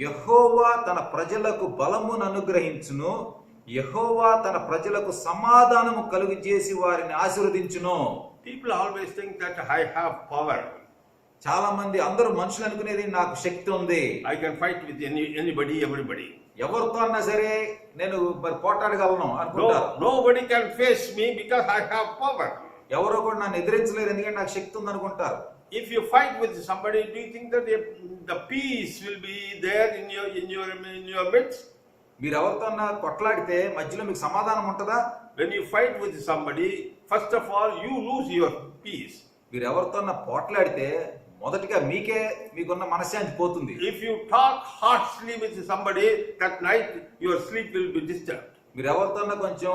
యెహోవా తన ప్రజలకు బలమును అనుగ్రహించును, యెహోవా తన ప్రజలకు సమాధానము కలుగజేసి వారిని ఆశీర్వదించును. People always think that I have power. చాలా మంది అందరూ మనుషులు అనుకునేది నాకు శక్తి ఉంది, I can fight with anybody, everybody. ఎవరితో అన్నా సరే నేను పోటాడగలను అనుకుంటారు. Nobody can face me because I have power. ఎవరో కూడా నన్ను ఎదిరించలేరు ఎందుకంటే నాకు శక్తి ఉంది అనుకుంటారు. If you fight with somebody, do you think that the peace will be there in your midst? మీరు ఎవరితో కొట్లాడితే మధ్యలో మీకు సమాధానం ఉంటుందా? When you fight with somebody, first of all you lose your peace. మీరు ఎవరితో పోట్లాడితే మొదటిగా మీకున్న మనశ్శాంతి పోతుంది. If you talk harshly with somebody, that night your sleep will be disturbed. మీరు ఎవరితో కొంచెం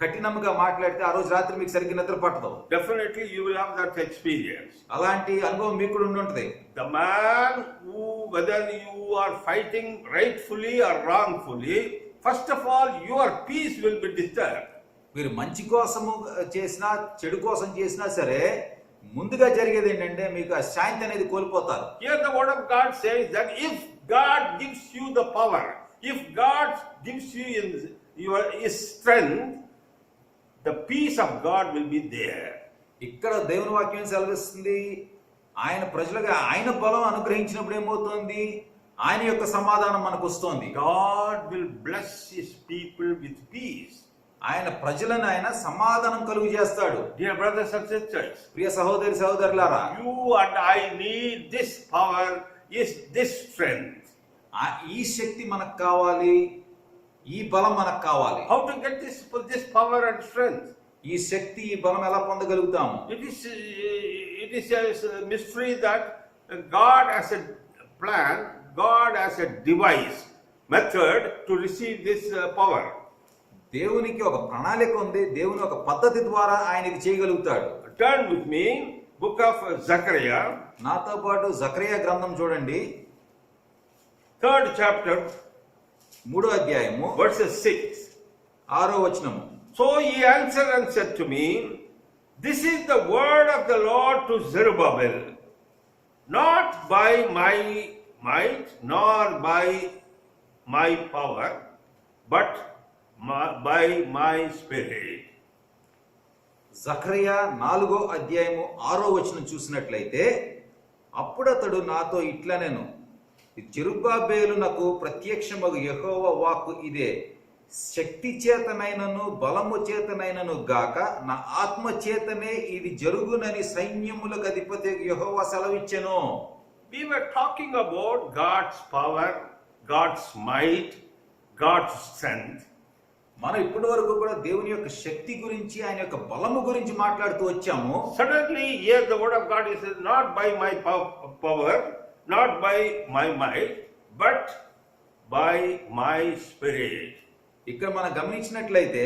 కఠినంగా మాట్లాడితే ఆ రోజు రాత్రి మీకు సరిగ్గా నిద్ర పట్టదు. Definitely you will have that experience. అలాంటి అనుభవం మీకు కూడా ఉండి ఉంటుంది. The man who, whether you are fighting rightfully or wrongfully, first of all, your peace will be disturbed. మీరు మంచి కోసము చేసినా చెడు కోసం చేసినా సరే ముందుగా జరిగేది ఏంటంటే మీకు ఆ శాంతి అనేది కోల్పోతారు. Here the word of God says that if God gives you the power, if God gives you his strength, the peace of God will be there. ఇక్కడ దేవుని వాక్యం సెలవిస్తుంది, ఆయన ప్రజలుగా ఆయన బలం అనుగ్రహించినప్పుడు ఏమవుతుంది, ఆయన యొక్క సమాధానం మనకు వస్తుంది. God will bless his people with peace. ఆయన ప్రజలను ఆయన సమాధానం కలుగు చేస్తాడు. Dear brothers and sisters, ప్రియ సహోదరి సహోదరులారా, you and I need this power, is this strength. ఈ శక్తి మనకు కావాలి, ఈ బలం మనకు కావాలి. How to get this power and strength? ఈ శక్తి ఈ బలం ఎలా పొందగలుగుతాము? It is a mystery that God has a plan, God has a device, method to receive this power. దేవునికి ఒక ప్రణాళిక ఉంది, దేవుని ఒక పద్ధతి ద్వారా ఆయన ఇది చేయగలుగుతాడు. Turn with me, book of Zechariah. నాతో పాటు జకరియా గ్రంథం చూడండి, 3rd chapter, 3వ అధ్యాయము verses 6. 6వ వచనము. So he answered and said to me, this is the word of the Lord to Zerubbabel, not by my might, nor by my power, but by my spirit. Zechariah 4వ అధ్యాయము 6వ వచనం చూసినట్లయితే, అప్పుడతడు నాతో ఇట్లనెను, జెరుబ్బాబెలునకు ప్రత్యక్షమగు యెహోవా వాక్కు ఇదే, శక్తి చేతనైనను బలము చేతనైనను గాక నా ఆత్మ చేతనే ఇది జరుగునని సైన్యములకు అధిపతి యెహోవా సెలవిచ్చెను. We were talking about God's power, God's might, God's strength. మనం ఇప్పటి వరకు కూడా దేవుని యొక్క శక్తి గురించి, ఆయన యొక్క బలము గురించి మాట్లాడుతూ వచ్చాము. Suddenly here the word of God is not by my power, not by my might, but by my spirit. ఇక్కడ మనం గమనించినట్లయితే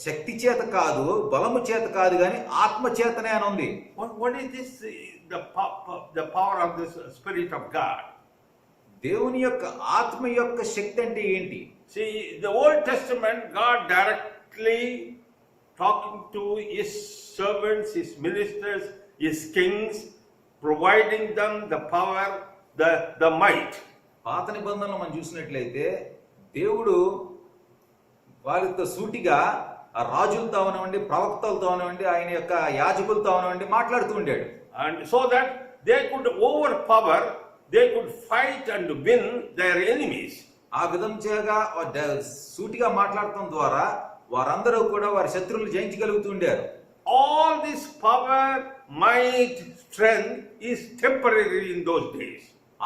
శక్తి చేత కాదు, బలము చేత కాదు, కానీ ఆత్మ చేతనే అని ఉంది. What is this? The power of the Spirit of God. దేవుని యొక్క ఆత్మ యొక్క శక్తి అంటే ఏంటి? See, the Old Testament, God directly talking to his servants, his ministers, his kings, providing them the power, the might. పాత నిబంధనలు మనం చూసినట్లయితే దేవుడు వారితో సూటిగా ఆ రాజులతో అవనివ్వండి, ప్రవక్తలతో అవనివ్వండి, ఆయన యొక్క యాజకులతో అవనివ్వండి మాట్లాడుతూ ఉండాడు. And so that they could overpower, they could fight and win their enemies. ఆ విధంగా సూటిగా మాట్లాడటం ద్వారా వారందరూ కూడా వారి శత్రువులు జయించగలుగుతూ ఉండారు. All this power, might, strength is temporary in those days.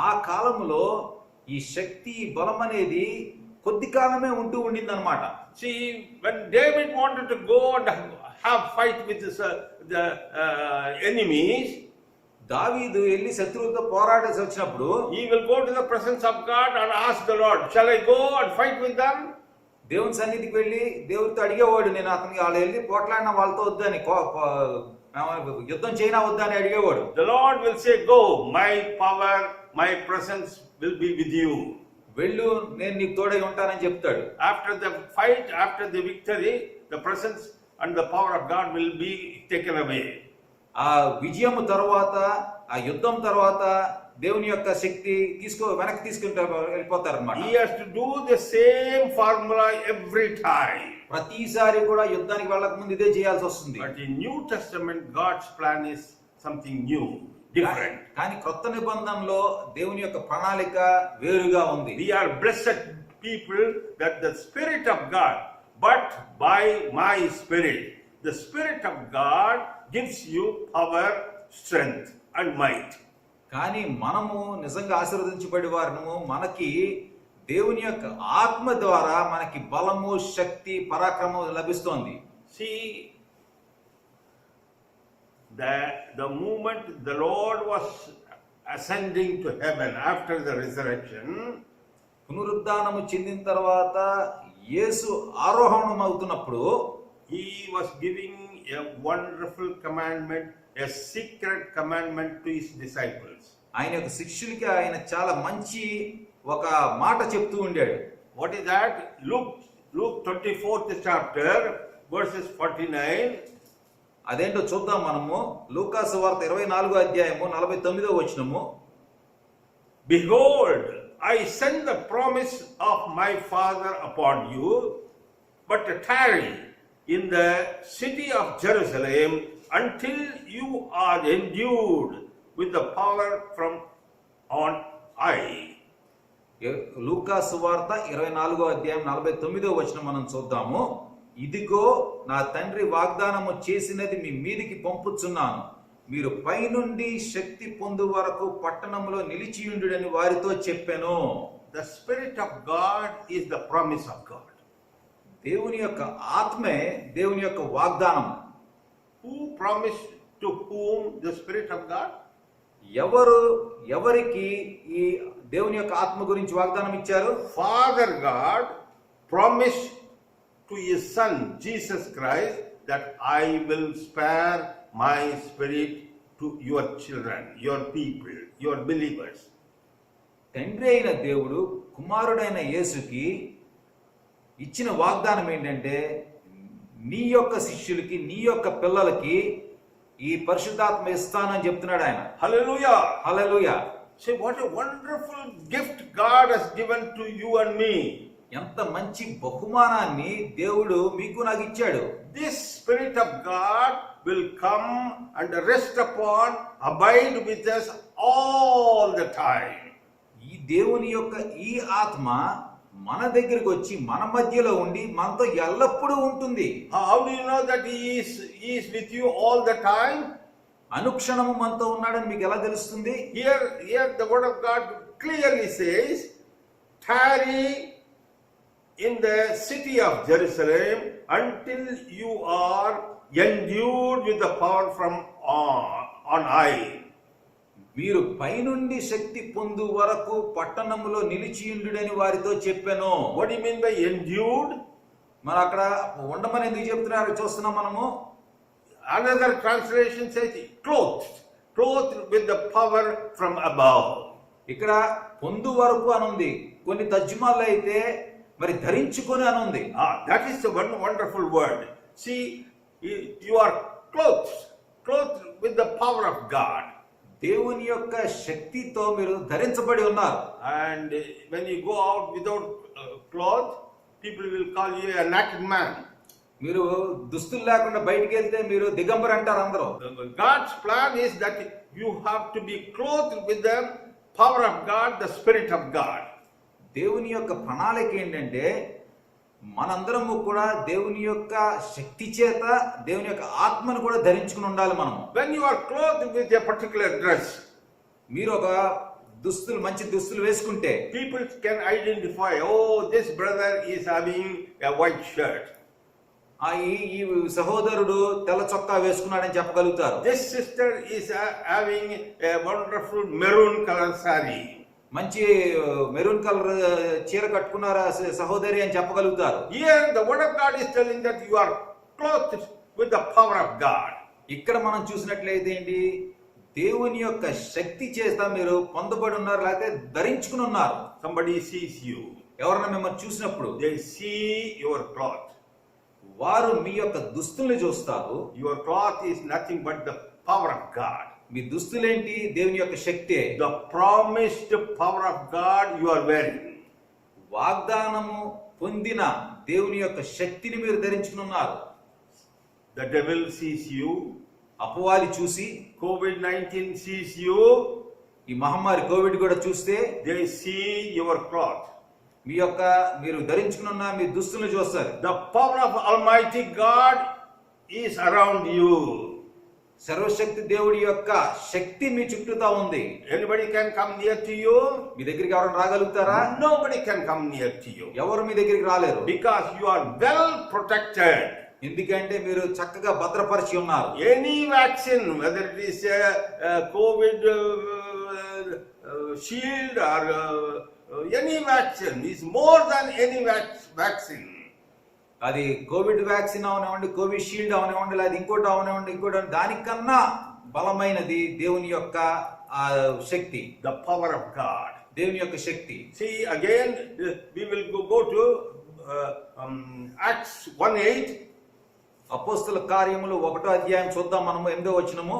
ఆ కాలంలో ఈ శక్తి, బలం అనేది కొద్ది కాలమే ఉంటూ ఉండిందన్నమాట. See, when David wanted to go and have fight with the enemies, దావీదు వెళ్ళి శత్రువులతో పోరాడాల్సి వచ్చినప్పుడు he will go to the presence of God and ask the Lord, shall I go and fight with them? దేవుని సన్నిధికి వెళ్ళి దేవుడితో అడిగేవాడు, నేను అతనికి వాళ్ళు వెళ్ళి పోట్లాడిన వాళ్ళతో వద్దని, యుద్ధం చేయనా వద్దని అడిగేవాడు. The Lord will say, go, my power, my presence will be with you. వెళ్ళు, నేను నీకు తోడై ఉంటానని చెప్తాడు. After the fight, after the victory, the presence and the power of God will be taken away. ఆ విజయం తర్వాత, ఆ యుద్ధం తర్వాత దేవుని యొక్క శక్తి వెనక్కి తీసుకుంటూ వెళ్ళిపోతారు అన్నమాట. He has to do the same formula every time. ప్రతిసారి కూడా యుద్ధానికి వెళ్ళక ముందు ఇదే చేయాల్సి వస్తుంది. But in New Testament, God's plan is something new, different. కానీ కొత్త నిబంధనలో దేవుని యొక్క ప్రణాళిక వేరుగా ఉంది. We are blessed people that the Spirit of God, but by my Spirit, the Spirit of God gives you power, strength and might. కానీ మనము నిజంగా ఆశీర్వదించబడి వారము, మనకి దేవుని యొక్క ఆత్మ ద్వారా మనకి బలము, శక్తి, పరాక్రమం లభిస్తోంది. See, the moment the Lord was ascending to heaven after the resurrection, పునరుద్ధానము చెందిన తర్వాత యేసు ఆరోహణం అవుతున్నప్పుడు he was giving a wonderful commandment, a secret commandment to his disciples. ఆయన యొక్క శిష్యులకి ఆయన చాలా మంచి ఒక మాట చెప్తూ ఉండాడు. What is that? Luke 24th chapter, verses 49. అదేంటో చూద్దాం మనము. లూకా సువార్త 24వ అధ్యాయము 49వ వచనము. Behold, I send the promise of my Father upon you, but tarry in the city of Jerusalem until you are endued with the power from on high. లూకా సువార్త 24వ అధ్యాయం 49వ వచనం మనం చూద్దాము. ఇదిగో నా తండ్రి వాగ్దానము చేసినది మీ మీదికి పంపుచున్నాను, మీరు పైనుండి శక్తి పొందు వరకు పట్టణంలో నిలిచియుండుడని వారితో చెప్పెను. The Spirit of God is the promise of God. దేవుని యొక్క ఆత్మే దేవుని యొక్క వాగ్దానం. Who promised to whom the Spirit of God? ఎవరికి ఈ దేవుని యొక్క ఆత్మ గురించి వాగ్దానం ఇచ్చారు? Father God promised to his Son Jesus Christ that I will spare my Spirit to your children, your people, your believers. తండ్రి అయిన దేవుడు కుమారుడైన యేసుకి ఇచ్చిన వాగ్దానం ఏంటంటే, నీ యొక్క శిష్యులకి, నీ యొక్క పిల్లలకి ఈ పరిశుద్ధాత్మ ఇస్తానని చెప్తున్నాడు ఆయన. Hallelujah! Hallelujah. Say, what a wonderful gift God has given to you and me. ఎంత మంచి బహుమానాన్ని దేవుడు మీకు నాకు ఇచ్చాడు. This Spirit of God will come and rest upon, abide with us all the time. ఈ దేవుని యొక్క ఈ ఆత్మ మన దగ్గరికి వచ్చి మన మధ్యలో ఉండి మనతో ఎల్లప్పుడూ ఉంటుంది. How do you know that he is with you all the time? అనుక్షణము మనతో ఉన్నాడని మీకు ఎలా తెలుస్తుంది? Here the word of God clearly says, tarry in the city of Jerusalem until you are endued with the power from on high. మీరు పైనుండి శక్తి పొందు వరకు పట్టణములో నిలిచియుండుడని వారితో చెప్పాను. What do you mean by endued? మరి అక్కడ ఉండమని ఎందుకు చెప్తున్నారు చూస్తున్నాం మనము. Another translation says clothed with the power from above. ఇక్కడ పొందు వరకు అని ఉంది. కొన్ని తర్జుమాల్లో అయితే మరి ధరించుకొని అని ఉంది. That is the one wonderful word. See, you are clothed with the power of God. దేవుని యొక్క శక్తితో మీరు ధరించబడి ఉన్నారు. And when you go out without cloth, people will call you a naked man. మీరు దుస్తులు లేకుండా బయటికి వెళ్తే మీరు దిగంబర్ అంటారు అందరూ. God's plan is that you have to be clothed with the power of God, the Spirit of God. దేవుని యొక్క ప్రణాళిక ఏంటంటే మనందరము కూడా దేవుని యొక్క శక్తి చేత దేవుని యొక్క ఆత్మను కూడా ధరించుకుని ఉండాలి మనం. When you are clothed with a particular dress, మీరు ఒక మంచి దుస్తులు వేసుకుంటే people can identify, oh, this brother is having a white shirt. ఈ సహోదరుడు తెల్ల చొక్కా వేసుకున్నాడని చెప్పగలుగుతారు. This sister is having a wonderful maroon color saree. మంచి మెరూన్ కలర్ చీర కట్టుకున్నారా సహోదరి అని చెప్పగలుగుతారు. Here the word of God is telling that you are clothed with the power of God. ఇక్కడ మనం చూసినట్లయితే ఏంటి, దేవుని యొక్క శక్తి చేత మీరు పొందబడి ఉన్నారు, లేకపోతే ధరించుకుని ఉన్నారు. Somebody sees you, ఎవరైనా మిమ్మల్ని చూసినప్పుడు they see your cloth. వారు మీ యొక్క దుస్తుల్ని చూస్తారు. Your cloth is nothing but the power of God. మీ దుస్తులేంటి? దేవుని యొక్క శక్తే. The promised power of God you are wearing. వాగ్దానము పొందిన దేవుని యొక్క శక్తిని మీరు ధరించుకుని ఉన్నారు. The devil sees you, అపవాది చూసి, COVID-19 sees you, ఈ మహమ్మారి కోవిడ్ కూడా చూస్తే they see your cloth. మీరు ధరించుకుని ఉన్న మీ దుస్తులను చూస్తారు. The power of Almighty God is around you. సర్వశక్తి దేవుడి యొక్క శక్తి మీ చుట్టూతా ఉంది. Anybody can come near to you? మీ దగ్గరికి ఎవరైనా రాగలుగుతారా? Nobody can come near to you. ఎవరు మీ దగ్గరికి రాలేరు. Because you are well protected. ఎందుకంటే మీరు చక్కగా భద్రపరిచి ఉన్నారు. Any vaccine, whether it is COVID shield or any vaccine, is more than any vaccine. అది కోవిడ్ వ్యాక్సిన్ అవనివ్వండి, కోవిషీల్డ్ అవనివ్వండి, లేదా ఇంకోటి అవనివ్వండి, ఇంకోటి దానికన్నా బలమైనది దేవుని యొక్క ఆ శక్తి, the power of God. దేవుని యొక్క శక్తి. See, again, we will go to Acts 1:8. అపోస్తల కార్యములు 1వ అధ్యాయం చూద్దాం మనము 8వ వచనము.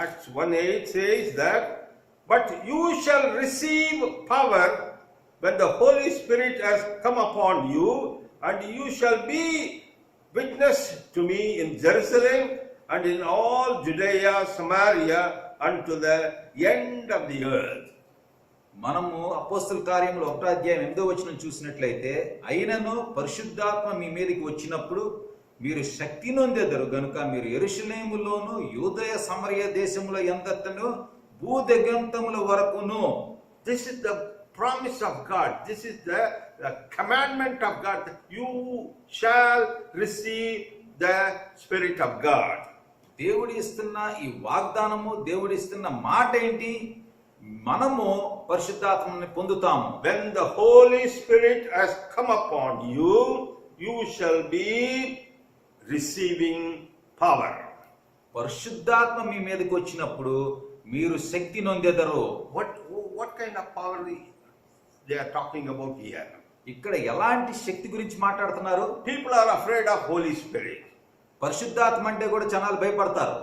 Acts 1:8 says that, but you shall receive power when the Holy Spirit has come upon you, and you shall be witness to me in Jerusalem and in all Judea, Samaria, unto the end of the earth. మనము అపోస్తల కార్యములు 1వ అధ్యాయం 8వ వచనం చూసినట్లయితే, అయినను పరిశుద్ధాత్మ మీ మీదకి వచ్చినప్పుడు మీరు శక్తి నొందెదరు గనుక మీరు యెరూషలేములోను యూదయ సమరయ దేశముల యంతటను భూదిగంతముల వరకును. This is the promise of God. This is the commandment of God, that you shall receive the Spirit of God. దేవుడు ఇస్తున్న ఈ వాగ్దానము, దేవుడు ఇస్తున్న మాట ఏంటి? మనము పరిశుద్ధాత్మని పొందుతాము. When the Holy Spirit has come upon you, you shall be receiving power. పరిశుద్ధాత్మ మీ మీదకి వచ్చినప్పుడు మీరు శక్తి నొందెదరు. What kind of power they are talking about here? ఇక్కడ ఎలాంటి శక్తి గురించి మాట్లాడుతున్నారు? People are afraid of Holy Spirit. పరిశుద్ధాత్మ అంటే కూడా జనాలు భయపడతారు.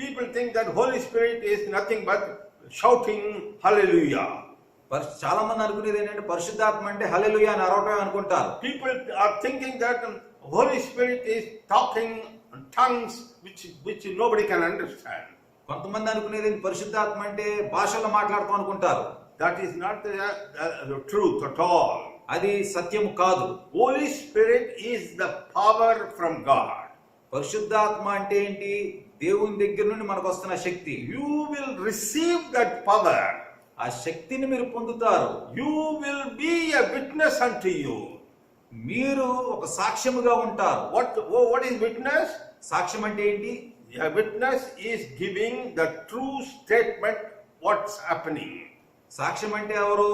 People think that Holy Spirit is nothing but shouting hallelujah. చాలా మంది అనుకునేది ఏంటంటే పరిశుద్ధాత్మ అంటే హల్లెలూయా అని అరవటం అనుకుంటారు. People are thinking that Holy Spirit is talking in tongues which nobody can understand. కొంతమంది అనుకునేది పరిశుద్ధాత్మ అంటే భాషలో మాట్లాడుతూ అనుకుంటారు. That is not the truth at all. అది సత్యము కాదు. Holy Spirit is the power from God. పరిశుద్ధాత్మ అంటే ఏంటి? దేవుని దగ్గర నుండి మనకు వస్తున్న శక్తి. You will receive that power. ఆ శక్తిని మీరు పొందుతారు. You will be a witness unto you. మీరు ఒక సాక్ష్యముగా ఉంటారు. What is witness? సాక్ష్యం అంటే ఏంటి? A witness is giving the true statement what's happening. సాక్ష్యం అంటే ఎవరు?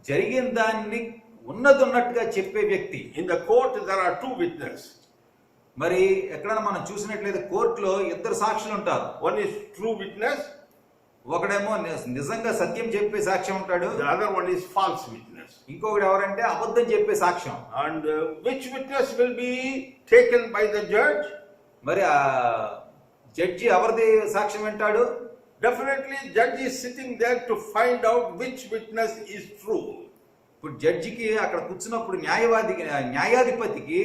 జరిగిన దాన్ని ఉన్నట్టుగా చెప్పే వ్యక్తి. In the court there are two witnesses. మరి ఎక్కడైనా మనం చూసినట్లయితే కోర్టులో ఇద్దరు సాక్షులు ఉంటారు. One is true witness. ఒకడేమో నిజంగా సత్యం చెప్పే సాక్ష్యం ఉంటాడు. The other one is false witness. ఇంకొకటి ఎవరంటే అబద్ధం చెప్పే సాక్ష్యం. And which witness will be taken by the judge? మరి ఆ జడ్జి ఎవరిది సాక్ష్యం వింటాడు? Definitely judge is sitting there to find out which witness is true. ఇప్పుడు జడ్జికి అక్కడ కూర్చున్నప్పుడు న్యాయాధిపతికి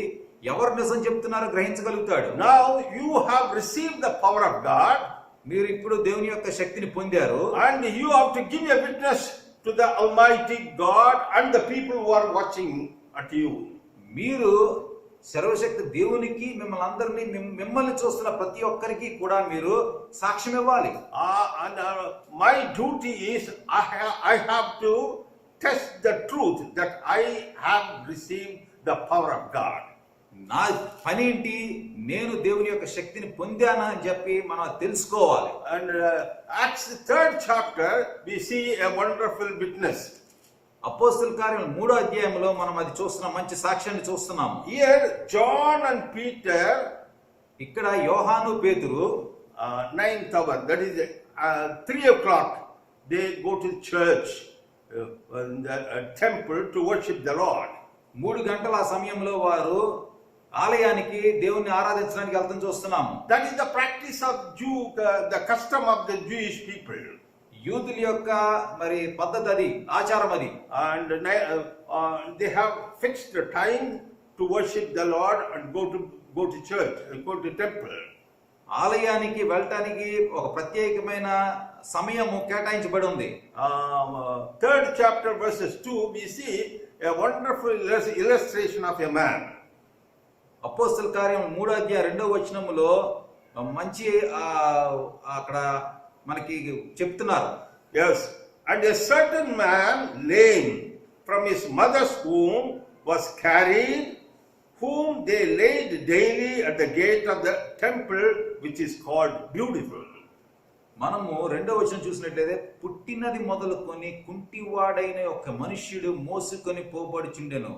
ఎవరు నిజం చెప్తున్నారో గ్రహించగలుగుతాడు. Now you have received the power of God. మీరు ఇప్పుడు దేవుని యొక్క శక్తిని పొందారు. And you have to give a witness to the Almighty God and the people who are watching at you. మీరు సర్వశక్తి దేవునికి మిమ్మల్ని చూస్తున్న ప్రతి ఒక్కరికి కూడా మీరు సాక్ష్యం ఇవ్వాలి. My duty is I have to test the truth that I have received the power of God. నా పని ఏంటి? నేను దేవుని యొక్క శక్తిని పొందానా అని చెప్పి మనం తెలుసుకోవాలి. And Acts 3rd chapter we see a wonderful witness. అపోస్తల కార్యం 3వ అధ్యాయంలో మనం అది చూస్తున్నాం, మంచి సాక్ష్యాన్ని చూస్తున్నాం. Here John and Peter, ఇక్కడ యోహాను పేతురు 9th hour, that is 3 o'clock, they go to church, the temple to worship the Lord. 3 గంటల ఆ సమయంలో వారు ఆలయానికి దేవుణ్ణి ఆరాధించడానికి వెళ్తాం చూస్తున్నాము. That is the practice of the custom of the Jewish people. యూదుల యొక్క మరి పద్ధతి అది, ఆచారం అది. And they have fixed the time to worship the Lord and go to church, go to temple. ఆలయానికి వెళ్ళటానికి ఒక ప్రత్యేకమైన సమయము కేటాయించబడి ఉంది. 3rd chapter verses 2 we see a wonderful illustration of a man. అపోస్తల కార్యం 3వ అధ్యాయం 2వ వచనములో మంచి అక్కడ మనకి చెప్తున్నారు. Yes, and a certain man lame from his mother's womb was carried, whom they laid daily at the gate of the temple which is called Beautiful. మనము 2వ వచనం చూసినట్లయితే పుట్టినది మొదలుకొని కుంటివాడైన ఒక మనుష్యుడు మోసుకొని పోబడుచుండెను.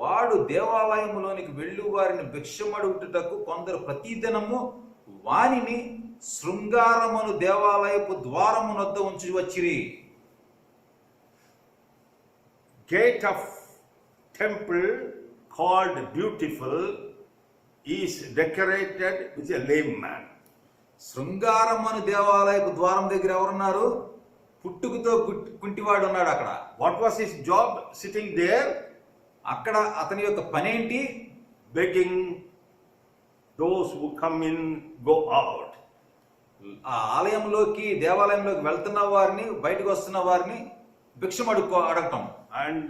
వాడు దేవాలయములోనికి వెళ్ళు వారిని భిక్షమడుగుటకు కొందరు ప్రతిదినము వానిని శృంగారమును దేవాలయపు ద్వారమునొద్ద ఉంచి వచ్చిరి. Gate of temple called Beautiful is decorated with a lame man. శృంగారమును దేవాలయపు ద్వారం దగ్గర ఎవరున్నారు? పుట్టుకతో కుంటివాడు ఉన్నాడు అక్కడ. What was his job sitting there? అక్కడ అతని యొక్క పనేంటి? Begging those who come in, go out. ఆ ఆలయంలోకి దేవాలయంలోకి వెళ్తున్న వారిని, బయటకు వస్తున్న వారిని భిక్షం అడగటం. And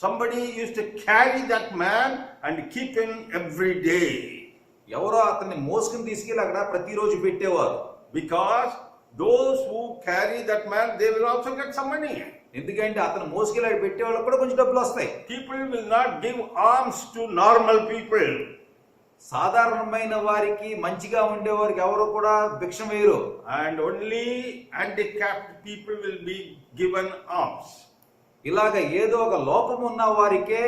somebody used to carry that man and keep him every day. ఎవరో అతన్ని మోసుకుని తీసుకెళ్ళి అక్కడ ప్రతిరోజు పెట్టేవారు. Because those who carry that man, they will also get some money. ఎందుకంటే అతను మోసుకెళ్ళి పెట్టే వాళ్ళకి కూడా కొంచెం డబ్బులు వస్తాయి. People will not give alms to normal people. సాధారణమైన వారికి, మంచిగా ఉండేవారికి ఎవరు కూడా భిక్షం వేయరు. And only handicapped people will be given alms. ఇలాగ ఏదో ఒక లోపం ఉన్న వారికే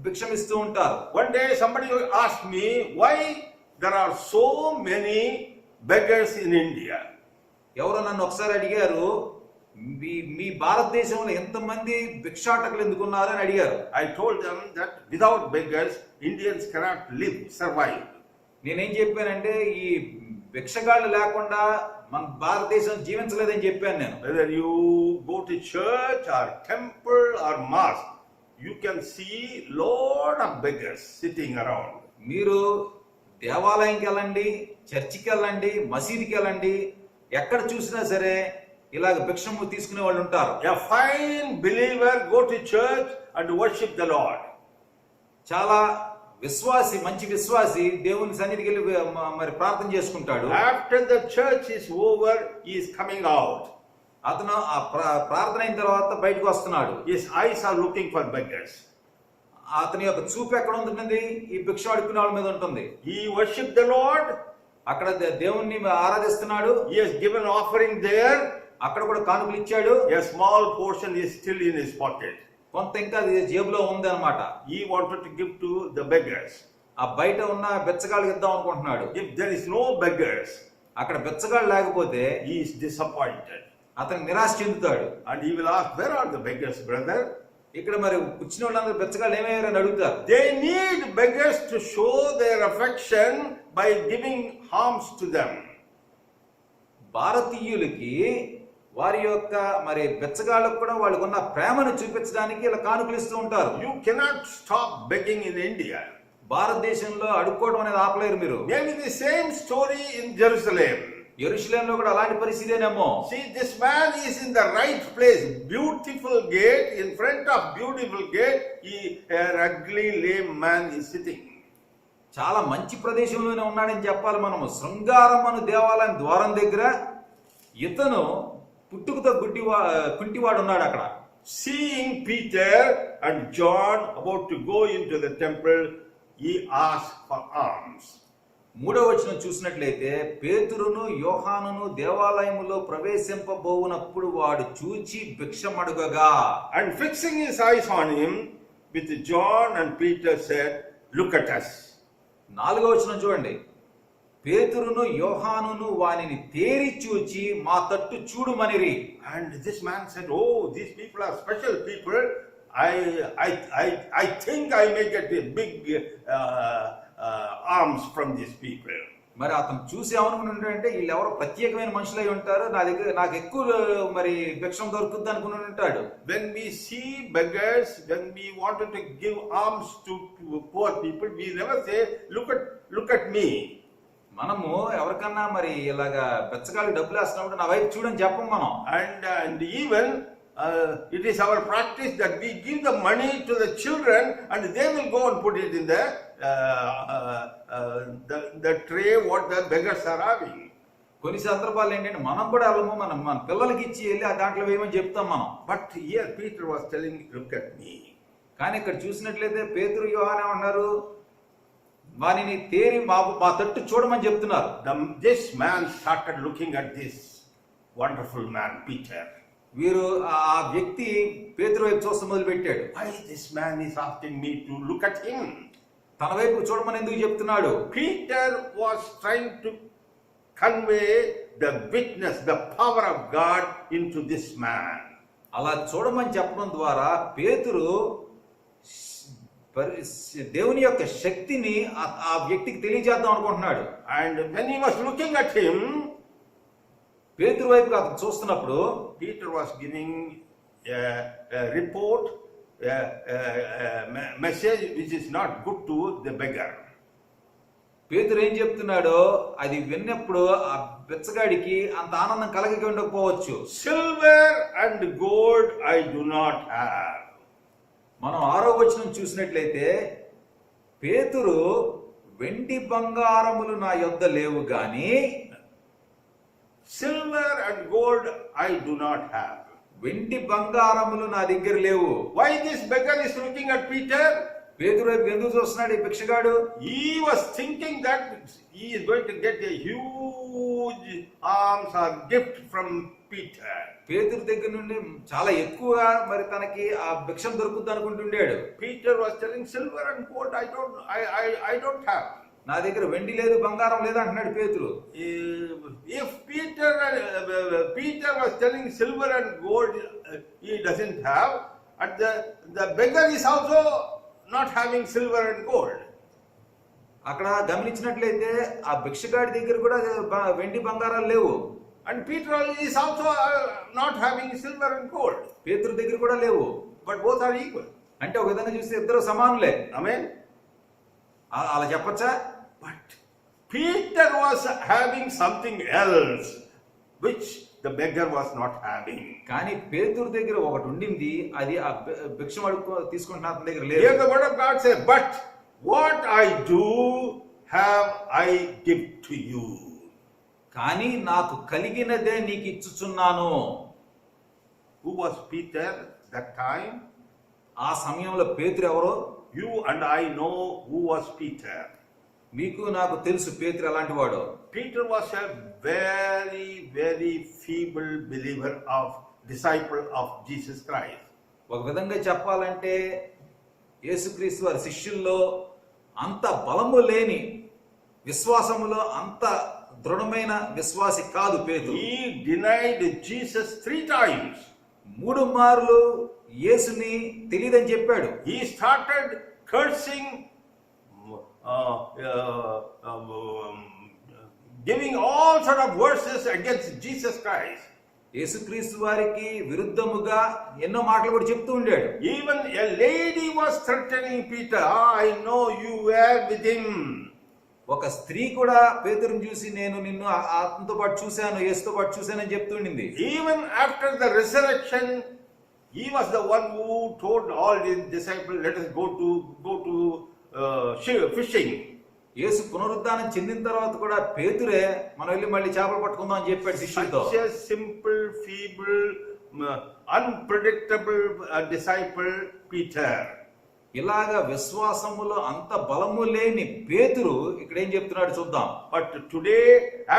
భిక్షం ఇస్తూ ఉంటారు. One day somebody asked me why there are so many beggars in India. ఎవరో నన్ను ఒకసారి అడిగారు, మీ భారతదేశంలో ఎంతమంది భిక్షాటకులు ఎందుకున్నారు అని అడిగారు. I told them that without beggars, Indians cannot live, survive. నేనేం చెప్పానంటే ఈ భిక్షగాళ్ళు లేకుండా మన భారతదేశం జీవించలేదని చెప్పాను నేను. Whether you go to church or temple or mosque, you can see lot of beggars sitting around. మీరు దేవాలయంకి వెళ్ళండి, చర్చికి వెళ్ళండి, మసీదుకి వెళ్ళండి, ఎక్కడ చూసినా సరే ఇలాగ భిక్షము తీసుకునే వాళ్ళు ఉంటారు. A fine believer go to church and worship the Lord. చాలా విశ్వాసి, మంచి విశ్వాసి దేవుని సన్నిధికి వెళ్ళి మరి ప్రార్థన చేసుకుంటాడు. After the church is over, he is coming out. అతను ఆ ప్రార్థన అయిన తర్వాత బయటకు వస్తున్నాడు. His eyes are looking for beggars. అతని యొక్క చూపు ఎక్కడ ఉంటుంది? ఈ భిక్ష అడుక్కునే వాళ్ళ మీద ఉంటుంది. He worshiped the Lord. అక్కడ దేవుణ్ణి ఆరాధిస్తున్నాడు. He has given offering there. అక్కడ కూడా కానుకలు ఇచ్చాడు. A small portion is still in his pocket. కొంత ఇంకా అది జేబులో ఉంది అన్నమాట. He wanted to give to the beggars. ఆ బయట ఉన్న బెచ్చగాళ్ళకి ఇద్దాం అనుకుంటున్నాడు. If there is no beggars, అక్కడ బెచ్చగాళ్ళు లేకపోతే he is disappointed. అతను నిరాశ చెందుతాడు. And he will ask, where are the beggars, brother? ఇక్కడ మరి వచ్చిన వాళ్ళందరూ బెచ్చగాళ్ళు ఏమయ్యారని అడుగుతారు. They need beggars to show their affection by giving alms to them. భారతీయులకి వారి యొక్క మరి బెచ్చగాళ్ళకు కూడా వాళ్ళకు ఉన్న ప్రేమను చూపించడానికి ఇలా కానుకలు ఇస్తూ ఉంటారు. You cannot stop begging in India. భారతదేశంలో అడుక్కోవడం అనేది ఆపలేరు మీరు. Maybe the same story in Jerusalem. యెరూషలేంలో కూడా అలాంటి పరిస్థితేనేమో. See, this man is in the right place. Beautiful gate. In front of beautiful gate, an ugly lame man is sitting. చాలా మంచి ప్రదేశంలోనే ఉన్నాడని చెప్పాలి మనము. శృంగారమును దేవాలయం ద్వారం దగ్గర ఇతను పుట్టుకతో కుంటివాడు ఉన్నాడు అక్కడ. Seeing Peter and John about to go into the temple, he asked for alms. 3వ వచనం చూసినట్లయితే పేతురును యోహానును దేవాలయములో ప్రవేశింపబోవునప్పుడు వాడు చూచి భిక్షమడుగగా. And fixing his eyes on him with John and Peter said, look at us. 4వ వచనం చూడండి. పేతురును యోహానును వానిని తేరి చూచి మా తట్టు చూడుమనిరి. And this man said, oh, these people are special people. I think I may get a big alms from these people. మరి అతను చూసి ఏమనుకుంటుంటే వీళ్ళు ఎవరో ప్రత్యేకమైన మనుషులై ఉంటారు, నాకు ఎక్కువ మరి భిక్షం దొరుకుతుంది అనుకుని ఉంటాడు. When we see beggars, when we wanted to give alms to poor people, we never say, look at me. మనము ఎవరికన్నా మరి ఇలాగా బెచ్చగాళ్ళకి డబ్బులు వేస్తున్నప్పుడు నా వైపు చూడని చెప్పం మనం. And even it is our practice that we give the money to the children and they will go and put it in the tray what the beggars are having. కొన్ని సందర్భాలు ఏంటంటే మనం కూడా వెళ్ళము, మన పిల్లలకి ఇచ్చి వెళ్ళి ఆ దాంట్లో వేయమని చెప్తాం మనం. But here Peter was telling, look at me. కానీ ఇక్కడ చూసినట్లయితే పేతురు యోహాను ఏమన్నారు? వానిని తేరి మా తట్టు చూడమని చెప్తున్నారు. This man started looking at this wonderful man, Peter. వీరు ఆ వ్యక్తి పేతురు వైపు చూస్తూ మొదలు పెట్టాడు. Why this man is asking me to look at him? తన వైపు చూడమని ఎందుకు చెప్తున్నాడు? Peter was trying to convey the witness, the power of God into this man. అలా చూడమని చెప్పడం ద్వారా పేతురు దేవుని యొక్క శక్తిని ఆ వ్యక్తికి తెలియజేద్దాం అనుకుంటున్నాడు. And when he was looking at him, పేతురు వైపు అతను చూస్తున్నప్పుడు Peter was giving a report, a message which is not good to the beggar. పేతురు ఏం చెప్తున్నాడో అది విన్నప్పుడు ఆ బెచ్చగాడికి అంత ఆనందం కలగక ఉండకపోవచ్చు. Silver and gold I do not have. మనం 6వ వచనం చూసినట్లయితే పేతురు వెండి బంగారములు నా యొద్ద లేవు గాని Silver and gold I do not have. వెండి బంగారములు నా దగ్గర లేవు. Why this beggar is looking at Peter? పేతురు వైపు ఎందుకు చూస్తున్నాడు ఈ భిక్షగాడు? He was thinking that he is going to get a huge alms or gift from Peter. పేతురు దగ్గర నుండి చాలా ఎక్కువగా మరి తనకి ఆ భిక్షం దొరుకుతుంది అనుకుంటుండాడు. Peter was telling, silver and gold I don't have. నా దగ్గర వెండి లేదు బంగారం లేదు అంటున్నాడు పేతురు. If Peter was telling silver and gold he doesn't have, and the beggar is also not having silver and gold. అక్కడ గమనించినట్లయితే ఆ భిక్షగాడి దగ్గర కూడా వెండి బంగారాలు లేవు. And Peter is also not having silver and gold. పేతురు దగ్గర కూడా లేవు. But both are equal. అంటే ఒక విధంగా చూస్తే ఇద్దరు సమానులే. Amen. అలా చెప్పచ్చా? But Peter was having something else which the beggar was not having. కానీ పేతురు దగ్గర ఒకటి ఉండింది, అది ఆ భిక్షం తీసుకుంటున్న అతని దగ్గర లేదు. Here the word of God says, but what I do have I give to you. కానీ నాకు కలిగినదే నీకు ఇచ్చుచున్నాను. Who was Peter that time? ఆ సమయంలో పేతురు ఎవరో? You and I know who was Peter. మీకు నాకు తెలుసు పేతురు ఎలాంటి వాడో. Peter was a very, very feeble believer disciple of Jesus Christ. ఒక విధంగా చెప్పాలంటే యేసుక్రీస్తు వారి శిష్యుల్లో అంత బలము లేని, విశ్వాసములో అంత దృఢమైన విశ్వాసి కాదు పేతురు. He denied Jesus 3 times. 3 మార్లు యేసుని తెలియదని చెప్పాడు. He started cursing, giving all sort of verses against Jesus Christ. యేసుక్రీస్తు వారికి విరుద్ధముగా ఎన్నో మాటలు కూడా చెప్తూ ఉండాడు. Even a lady was threatening Peter. I know you were with him. ఒక స్త్రీ కూడా పేతురుని చూసి నేను నిన్ను ఆత్మతో పాటు చూశాను, యేసుతో పాటు చూశానని చెప్తుండింది. Even after the resurrection, he was the one who told all his disciples, let us go to fishing. యేసు పునరుద్ధానం చెందిన తర్వాత కూడా పేతురే మనం వెళ్ళి మళ్ళీ చేపలు పట్టుకుందాం అని చెప్పాడు శిష్యులతో. Such a simple, feeble, unpredictable disciple Peter. ఇలాగా విశ్వాసములో అంత బలము లేని పేతురు ఇక్కడ ఏం చెప్తున్నాడు చూద్దాం. But today,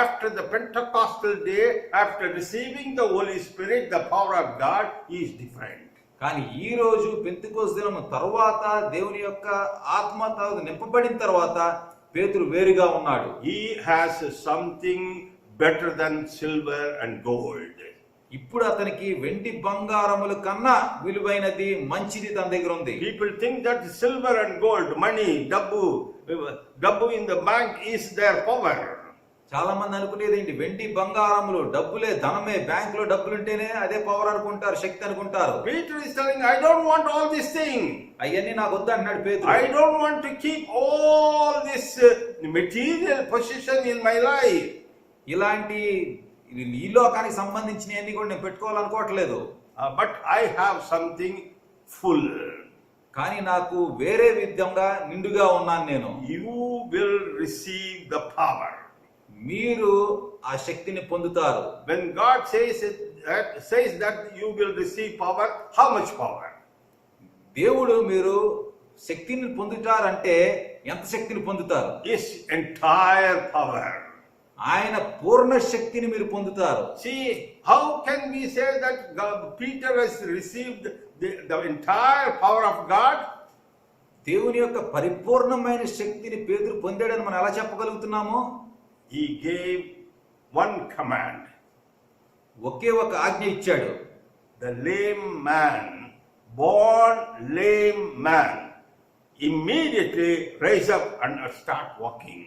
after the Pentecostal day, after receiving the Holy Spirit, the power of God, he is different. కానీ ఈ రోజు పెంతెకోస్తు దినం తర్వాత దేవుని యొక్క ఆత్మ నింపబడిన తర్వాత పేతురు వేరుగా ఉన్నాడు. He has something better than silver and gold. ఇప్పుడు అతనికి వెండి బంగారముల కన్నా విలువైనది మంచిది తన దగ్గర ఉంది. People think that silver and gold, money, dabbu in the bank is their power. చాలా మంది అనుకునేది ఏంటి, వెండి బంగారములు డబ్బులే, ధనమే, బ్యాంక్ లో డబ్బులు ఉంటేనే అదే పవర్ అనుకుంటారు, శక్తి అనుకుంటారు. Peter is telling, I don't want all these things. అవన్నీ నాకు వద్దు అంటున్నాడు పేతురు. I don't want to keep all this material possession in my life. ఇలాంటి ఈ లోకానికి సంబంధించినవన్నీ కూడా నేను పెట్టుకోవాలనుకోవట్లేదు. But I have something full. కానీ నాకు వేరే విధంగా నిండుగా ఉన్నాను నేను. You will receive the power. మీరు ఆ శక్తిని పొందుతారు. When God says that you will receive power, how much power? దేవుడు మీరు శక్తిని పొందుతారంటే ఎంత శక్తిని పొందుతారు? His entire power. ఆయన పూర్ణ శక్తిని మీరు పొందుతారు. See, how can we say that Peter has received the entire power of God? దేవుని యొక్క పరిపూర్ణమైన శక్తిని పేతురు పొందాడని మనం ఎలా చెప్పగలుగుతున్నాము? He gave one command. ఒకే ఒక ఆజ్ఞ ఇచ్చాడు. The lame man, born lame man, immediately rise up and start walking.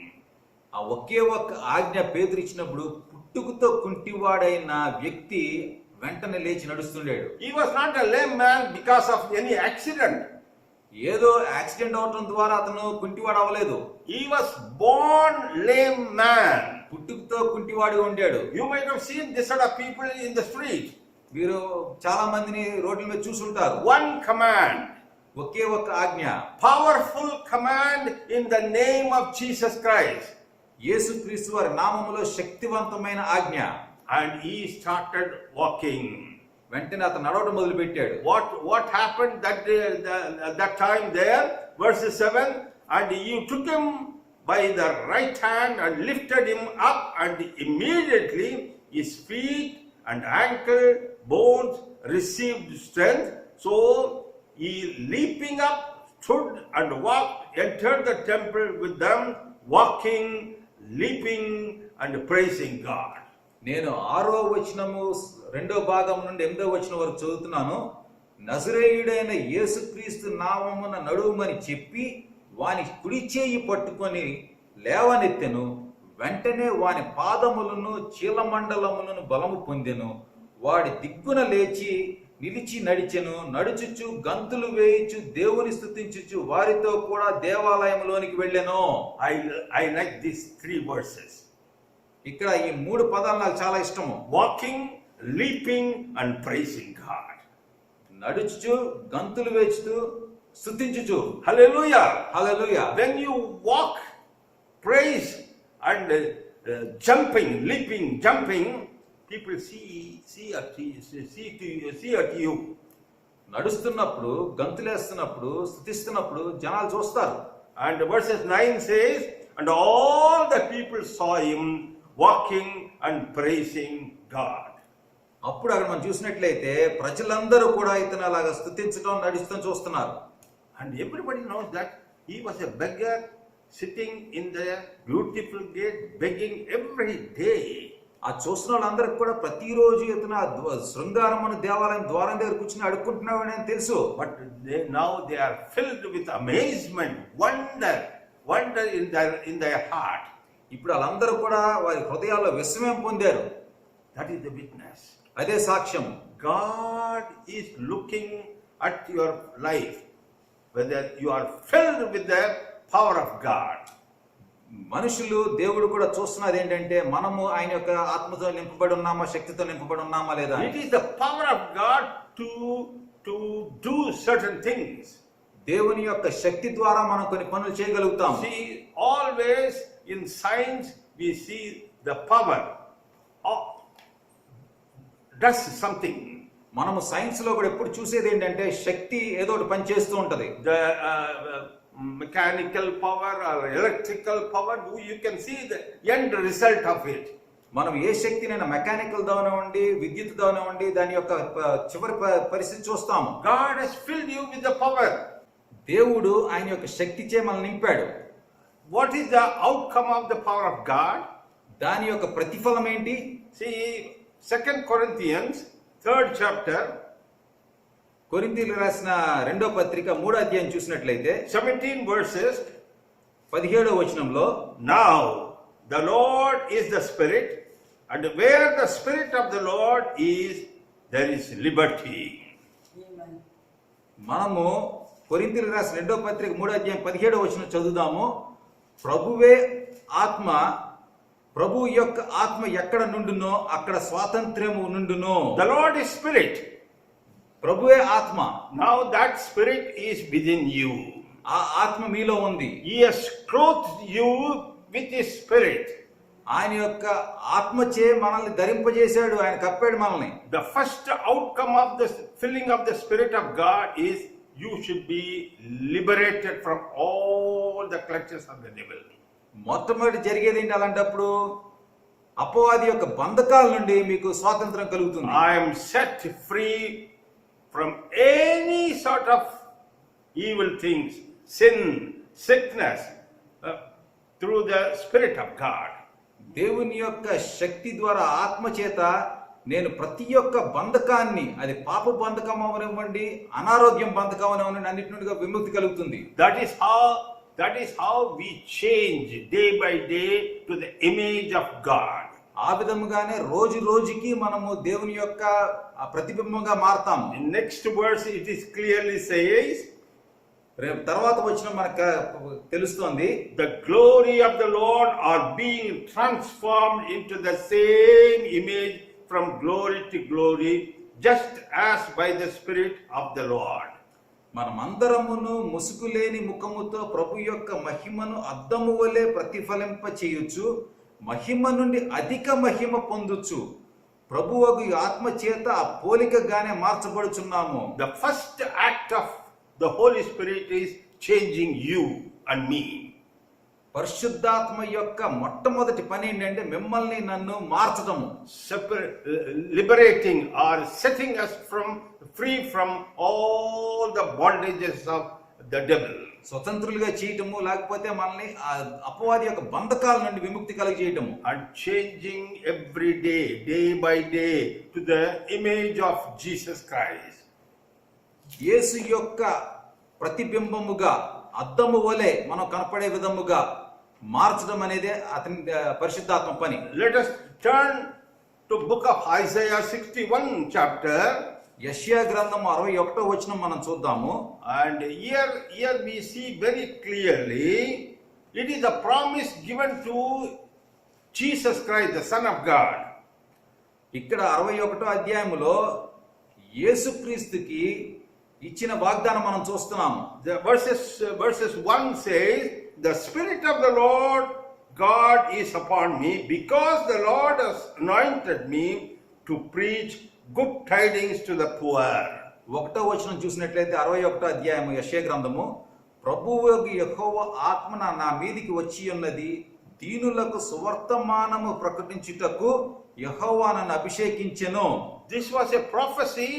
ఆ ఒకే ఒక ఆజ్ఞ పేతురు ఇచ్చినప్పుడు పుట్టుకతో కుంటివాడైన వ్యక్తి వెంటనే లేచి నడుస్తుండాడు. He was not a lame man because of any accident. ఏదో యాక్సిడెంట్ అవటం ద్వారా అతను కుంటివాడు అవ్వలేదు. He was born lame man. పుట్టుకతో కుంటివాడిగా ఉండాడు. You might have seen this sort of people in the street. మీరు చాలా మందిని రోడ్ల మీద చూసుంటారు. One command, ఒకే ఒక ఆజ్ఞ, powerful command in the name of Jesus Christ. యేసుక్రీస్తు వారి నామములో శక్తివంతమైన ఆజ్ఞ. And he started walking. వెంటనే అతను నడవడం మొదలు పెట్టాడు. What happened that time there? Verse 7, and you took him by the right hand and lifted him up, and immediately his feet and ankle bones received strength. So he leaping up stood and walked, entered the temple with them, walking, leaping and praising God. నేను 6వ వచనము 2వ భాగం నుండి 8వ వచనం వరకు చదువుతున్నాను. నజరేయుడైన యేసుక్రీస్తు నామమున నడువుమని చెప్పి వాని కుడి చేయి పట్టుకొని లేవనెత్తెను. వెంటనే వాని పాదములను చీలమండలములను బలము పొందెను. వాడి దిగ్గున లేచి నిలిచి నడిచెను. నడుచుచు గంతులు వేయుచు దేవుని స్తుతించుచు వారితో కూడా దేవాలయంలోనికి వెళ్ళెను. I like these 3 verses. ఇక్కడ ఈ 3 పదాలు నాకు చాలా ఇష్టము. Walking, leaping and praising God. నడుచుచు గంతులు వేచుతూ స్తుతించుచు. Hallelujah. Hallelujah. When you walk, praise and jumping, people see at you. నడుస్తున్నప్పుడు గంతులేస్తున్నప్పుడు స్తుతిస్తున్నప్పుడు జనాలు చూస్తారు. And verses 9 says, and all the people saw him walking and praising God. అప్పుడు అక్కడ మనం చూసినట్లయితే ప్రజలందరూ కూడా ఇతను అలాగా స్తుతించడం నడుస్తూ చూస్తున్నారు. And everybody knows that he was a beggar sitting in the beautiful gate begging every day. ఆ చూసిన వాళ్ళందరికి కూడా ప్రతిరోజు ఇతను శృంగారమున దేవాలయం ద్వారం దగ్గర కూర్చుని అడుక్కుంటున్నాడని అని తెలుసు. But now they are filled with amazement, wonder in their heart. ఇప్పుడు వాళ్ళందరూ కూడా వారి హృదయాల్లో విస్మయం పొందారు. That is the witness. అదే సాక్ష్యం. God is looking at your life, whether you are filled with the power of God. మనుషులు దేవుడు కూడా చూస్తున్నది ఏంటంటే మనము ఆయన యొక్క ఆత్మతో నింపబడి ఉన్నామా, శక్తితో నింపబడి ఉన్నామా లేదా. It is the power of God to do certain things. దేవుని యొక్క శక్తి ద్వారా మనం కొన్ని పనులు చేయగలుగుతాం. See, always in science we see the power does something. మనము సైన్స్ లో కూడా ఎప్పుడు చూసేది ఏంటంటే శక్తి ఏదో ఒకటి పని చేస్తూ ఉంటది. The mechanical power or electrical power, you can see the end result of it. మనం ఏ శక్తినైనా మెకానికల్ దానివ్వండి, విద్యుత్ దానివ్వండి, దాని యొక్క చివరి పరిస్థితి చూస్తాము. God has filled you with the power. దేవుడు ఆయన యొక్క శక్తిచే మనల్ని నింపాడు. What is the outcome of the power of God? దాని యొక్క ప్రతిఫలం ఏంటి? See, 2 Corinthians 3rd chapter, కొరింథీయులకు రాసిన 2వ పత్రిక 3వ అధ్యాయం చూసినట్లయితే 17 verses. 17వ వచనంలో, Now the Lord is the Spirit, and where the Spirit of the Lord is, there is liberty. మనము కొరింథీయులకు రాసిన 2వ పత్రిక 3వ అధ్యాయం 17వ వచనం చదువుదాము. ప్రభువే ఆత్మ, ప్రభు యొక్క ఆత్మ ఎక్కడ నుండునో అక్కడ స్వాతంత్ర్యము నుండును. The Lord is Spirit. ప్రభువే ఆత్మ. Now that Spirit is within you. ఆ ఆత్మ మీలో ఉంది. He has clothed you with His Spirit. ఆయన యొక్క ఆత్మచే మనల్ని ధరింపజేశాడు, ఆయన కప్పాడు మనల్ని. The first outcome of the filling of the Spirit of God is you should be liberated from all the clutches of the devil. మొట్టమొదటి జరిగేది ఏంటి అలాంటప్పుడు? అపవాది యొక్క బంధకాల నుండి మీకు స్వాతంత్రం కలుగుతుంది. I am set free from any sort of evil things, sin, sickness, through the Spirit of God. దేవుని యొక్క శక్తి ద్వారా ఆత్మ చేత నేను ప్రతి ఒక్క బంధకాన్ని, అది పాప బంధకం అవనివ్వండి, అనారోగ్యం బంధకం అవనివ్వండి, అన్నిటి నుండి విముక్తి కలుగుతుంది. That is how we change day by day to the image of God. ఆ విధముగానే రోజు రోజుకి మనము దేవుని యొక్క ప్రతిబింబంగా మారతాము. In next verse it is clearly says, రేపు తర్వాత వచ్చిన మనకు తెలుస్తోంది, the glory of the Lord are being transformed into the same image from glory to glory, just as by the Spirit of the Lord. మనమందరమును ముసుగులేని ముఖముతో ప్రభు యొక్క మహిమను అద్దము వలె ప్రతిఫలింప చేయొచ్చు, మహిమ నుండి అధిక మహిమ పొందుచు ప్రభువగు ఆత్మ చేత ఆ పోలికగానే మార్చబడుచున్నాము. The first act of the Holy Spirit is changing you and me. పరిశుద్ధాత్మ యొక్క మొట్టమొదటి పని ఏంటంటే మిమ్మల్ని నన్ను మార్చడము, Liberating or setting us free from all the bondages of the devil. స్వతంత్రులుగా చేయటము, లేకపోతే మనల్ని అపవాది యొక్క బంధకాల నుండి విముక్తి కలిగజేయటము. And changing every day, day by day, to the image of Jesus Christ. యేసు యొక్క ప్రతిబింబముగా అద్దము వలె మనం కనపడే విధముగా మార్చడం అనేది అతని పరిశుద్ధాత్మ పని. Let us turn to book of Isaiah 61 chapter. యెషయా గ్రంథము 61వ వచనం మనం చూద్దాము. And here we see very clearly, it is a promise given to Jesus Christ, the Son of God. ఇక్కడ 61వ అధ్యాయములో యేసుక్రీస్తుకి ఇచ్చిన వాగ్దానం మనం చూస్తున్నాము. The verses 1 says, the Spirit of the Lord God is upon me, because the Lord has anointed me to preach good tidings to the poor. 1వ వచనం చూసినట్లయితే 61వ అధ్యాయము యెషయా గ్రంథము, ప్రభువు యెహోవా ఆత్మ నా మీదికి వచ్చి ఉన్నది, దీనులకు సువర్తమానము ప్రకటించుటకు యెహోవా నన్ను అభిషేకించెను. This was a prophecy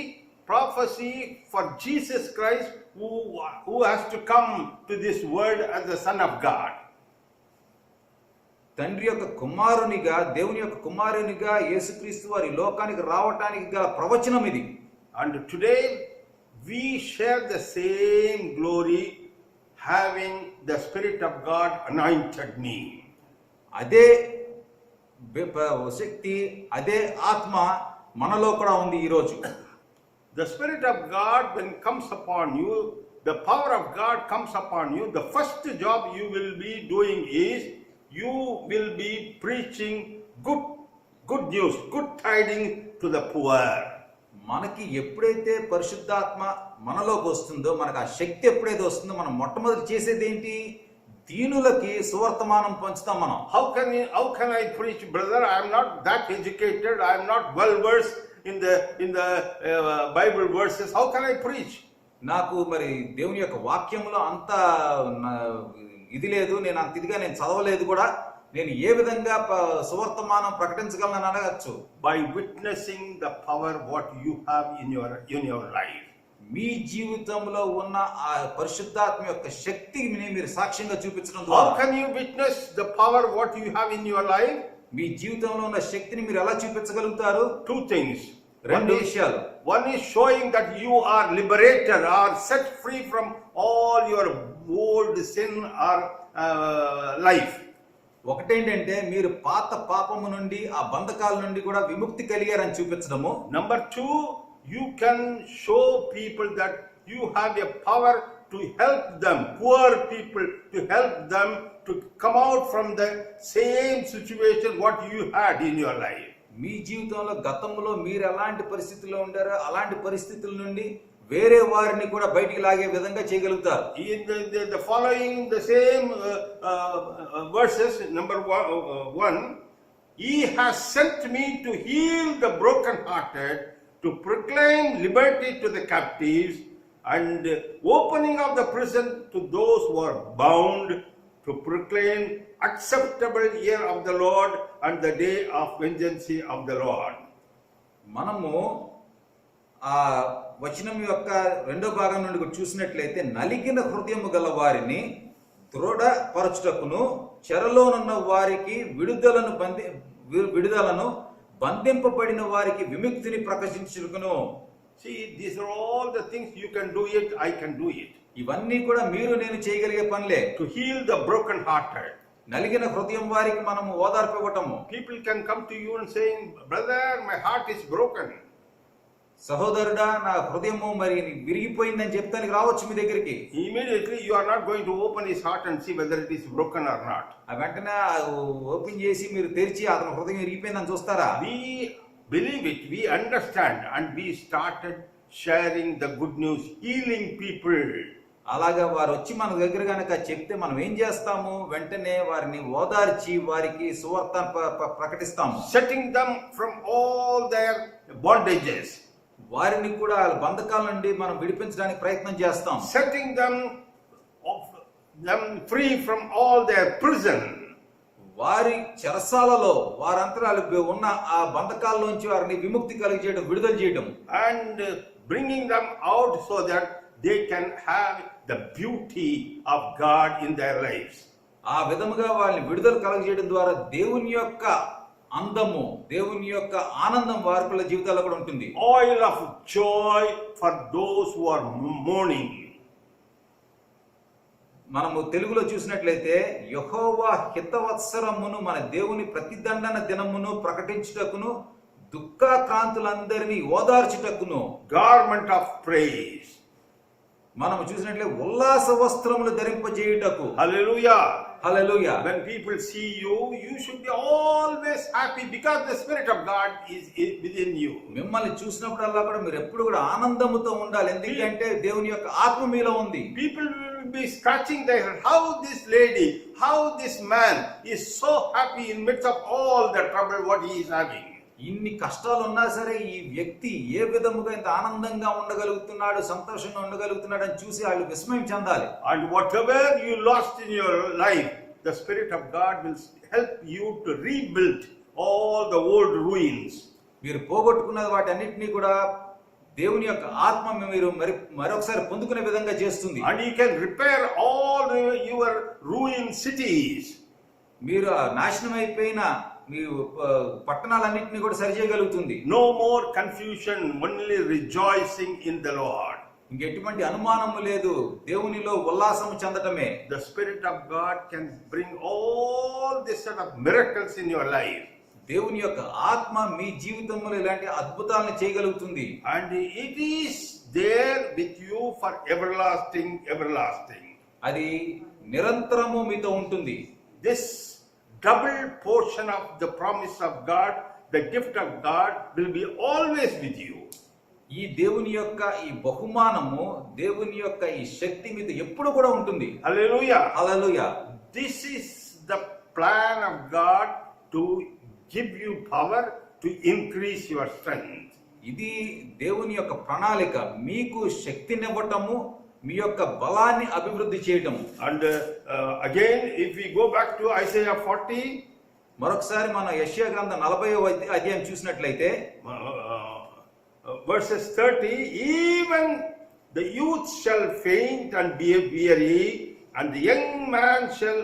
for Jesus Christ, who has to come to this world as the Son of God. తండ్రి యొక్క కుమారునిగా, దేవుని యొక్క కుమారునిగా యేసుక్రీస్తు వారి లోకానికి రావటానికి గల ప్రవచనం ఇది. And today we share the same glory, having the Spirit of God anointed me. అదే శక్తి, అదే ఆత్మ మనలో కూడా ఉంది ఈరోజు. The Spirit of God, when comes upon you, the power of God comes upon you, the first job you will be doing is, you will be preaching good news, good tidings to the poor. మనకి ఎప్పుడైతే పరిశుద్ధాత్మ మనలోకి వస్తుందో, మనకు ఆ శక్తి ఎప్పుడైతే వస్తుందో, మనం మొట్టమొదటి చేసేది ఏంటి? దీనులకి సువర్తమానం పంచుతాం మనం. How can I preach, brother? I am not that educated, I am not well versed in the Bible verses. How can I preach? నాకు మరి దేవుని యొక్క వాక్యంలో అంత ఇది లేదు, నేను అంత ఇదిగా నేను చదవలేదు కూడా, నేను ఏ విధంగా సువర్తమానం ప్రకటించగలను అనగచ్చు. By witnessing the power what you have in your life. మీ జీవితంలో ఉన్న ఆ పరిశుద్ధాత్మ యొక్క శక్తిని మీరు సాక్ష్యంగా చూపించడం ద్వారా. How can you witness the power what you have in your life? మీ జీవితంలో ఉన్న శక్తిని మీరు ఎలా చూపించగలుగుతారు? Two things. రెండు విషయాలు. One is showing that you are liberated or set free from all your old sin or life. ఒకటేంటంటే మీరు పాత పాపము నుండి, ఆ బంధకాల నుండి కూడా విముక్తి కలిగారని చూపించడము. Number two, you can show people that you have a power to help them, poor people, to help them to come out from the same situation what you had in your life. మీ జీవితంలో గతంలో మీరు ఎలాంటి పరిస్థితుల్లో ఉండారో అలాంటి పరిస్థితుల నుండి వేరే వారిని కూడా బయటికి లాగే విధంగా చేయగలుగుతారు. In the following the same verses, number 1, he has sent me to heal the brokenhearted, to proclaim liberty to the captives and opening of the prison to those who are bound, to proclaim acceptable year of the Lord and the day of vengeance of the Lord. మనము ఆ వచనం యొక్క రెండో భాగం నుండి కూడా చూసినట్లయితే నలిగిన హృదయము గల వారిని దృఢపరచుటకును చెరలోనున్న వారికి విడుదలను బంధింపబడిన వారికి విముక్తిని ప్రకటించుటకును. See, these are all the things you can do it, I can do it. ఇవన్నీ కూడా మీరు నేను చేయగలిగే పనులే. To heal the broken hearted. నలిగిన హృదయం వారికి మనము ఓదార్పు ఇవ్వటము. People can come to you and saying, brother, my heart is broken. సహోదరుడా, నా హృదయము మరి విరిగిపోయిందని చెప్తానికి రావచ్చు మీ దగ్గరికి. Immediately you are not going to open his heart and see whether it is broken or not. ఆ వెంటనే ఓపెన్ చేసి మీరు తెరిచి అతని హృదయం విరిగిపోయిందని చూస్తారా? We believe it, we understand, and we started sharing the good news, healing people. అలాగా వారు వచ్చి మన దగ్గర కనుక చెప్తే మనం ఏం చేస్తాము? వెంటనే వారిని ఓదార్చి వారికి సువార్త ప్రకటిస్తాము. Setting them from all their bondages. వారిని కూడా బంధకాల నుండి మనం విడిపించడానికి ప్రయత్నం చేస్తాం. Setting them free from all their prison. వారి చెరసాలలో వారంతరాలు ఉన్న ఆ బంధకాల్లోంచి వారిని విముక్తి కలిగజేయడం, విడుదల చేయడం. And bringing them out so that they can have the beauty of God in their lives. ఆ విధముగా వాళ్ళని విడుదల కలగజేయడం ద్వారా దేవుని యొక్క అందము, దేవుని యొక్క ఆనందం వారి జీవితాల్లో కూడా ఉంటుంది. Oil of joy for those who are mourning. మనము తెలుగులో చూసినట్లయితే యెహోవా హితవత్సరమును, మన దేవుని ప్రతిదండన దినమును ప్రకటించుటకును, దుఃఖాక్రాంతులందరినీ ఓదార్చుటకును. Garment of praise. మనము చూసినట్లయితే ఉల్లాస వస్త్రములు ధరింపజేయుటకు. Hallelujah. Hallelujah. When people see you, you should be always happy because the Spirit of God is within you. మిమ్మల్ని చూసినప్పుడల్లా కూడా మీరు ఎప్పుడు కూడా ఆనందముతో ఉండాలి. ఎందుకంటే దేవుని యొక్క ఆత్మ మీలో ఉంది. People will be scratching their head. How this lady, how this man is so happy in midst of all the trouble what he is having. ఇన్ని కష్టాలు ఉన్నా సరే ఈ వ్యక్తి ఏ విధముగా ఇంత ఆనందంగా ఉండగలుగుతున్నాడు, సంతోషంగా ఉండగలుగుతున్నాడు అని చూసి వాళ్ళు విస్మయం చెందాలి. And whatever you lost in your life, the Spirit of God will help you to rebuild all the old ruins. మీరు పోగొట్టుకున్న వాటన్నిటినీ కూడా దేవుని యొక్క ఆత్మ మీరు మరొకసారి పొందుకునే విధంగా చేస్తుంది. And you can repair all your ruined cities. మీరు నాశనం అయిపోయిన మీ పట్టణాలన్నింటినీ కూడా సరిచేయగలుగుతుంది. No more confusion, only rejoicing in the Lord. ఇంకెటువంటి అనుమానము లేదు, దేవునిలో ఉల్లాసము చెందటమే. The Spirit of God can bring all this sort of miracles in your life. దేవుని యొక్క ఆత్మ మీ జీవితంలో ఇలాంటి అద్భుతాలను చేయగలుగుతుంది. And it is there with you for everlasting, everlasting. అది నిరంతరము మీతో ఉంటుంది. This double portion of the promise of God, the gift of God will be always with you. ఈ దేవుని యొక్క ఈ బహుమానము, దేవుని యొక్క ఈ శక్తి మీతో ఎప్పుడు కూడా ఉంటుంది. Hallelujah. Hallelujah. This is the plan of God to give you power to increase your strength. ఇది దేవుని యొక్క ప్రణాళిక, మీకు శక్తినివ్వటము, మీ యొక్క బలాన్ని అభివృద్ధి చేయటము. And again, if we go back to Isaiah 40, మరొకసారి మనం యెషయా గ్రంథం 40వ అధ్యాయం చూసినట్లయితే verses 30, even the youth shall faint and be weary, and the young man shall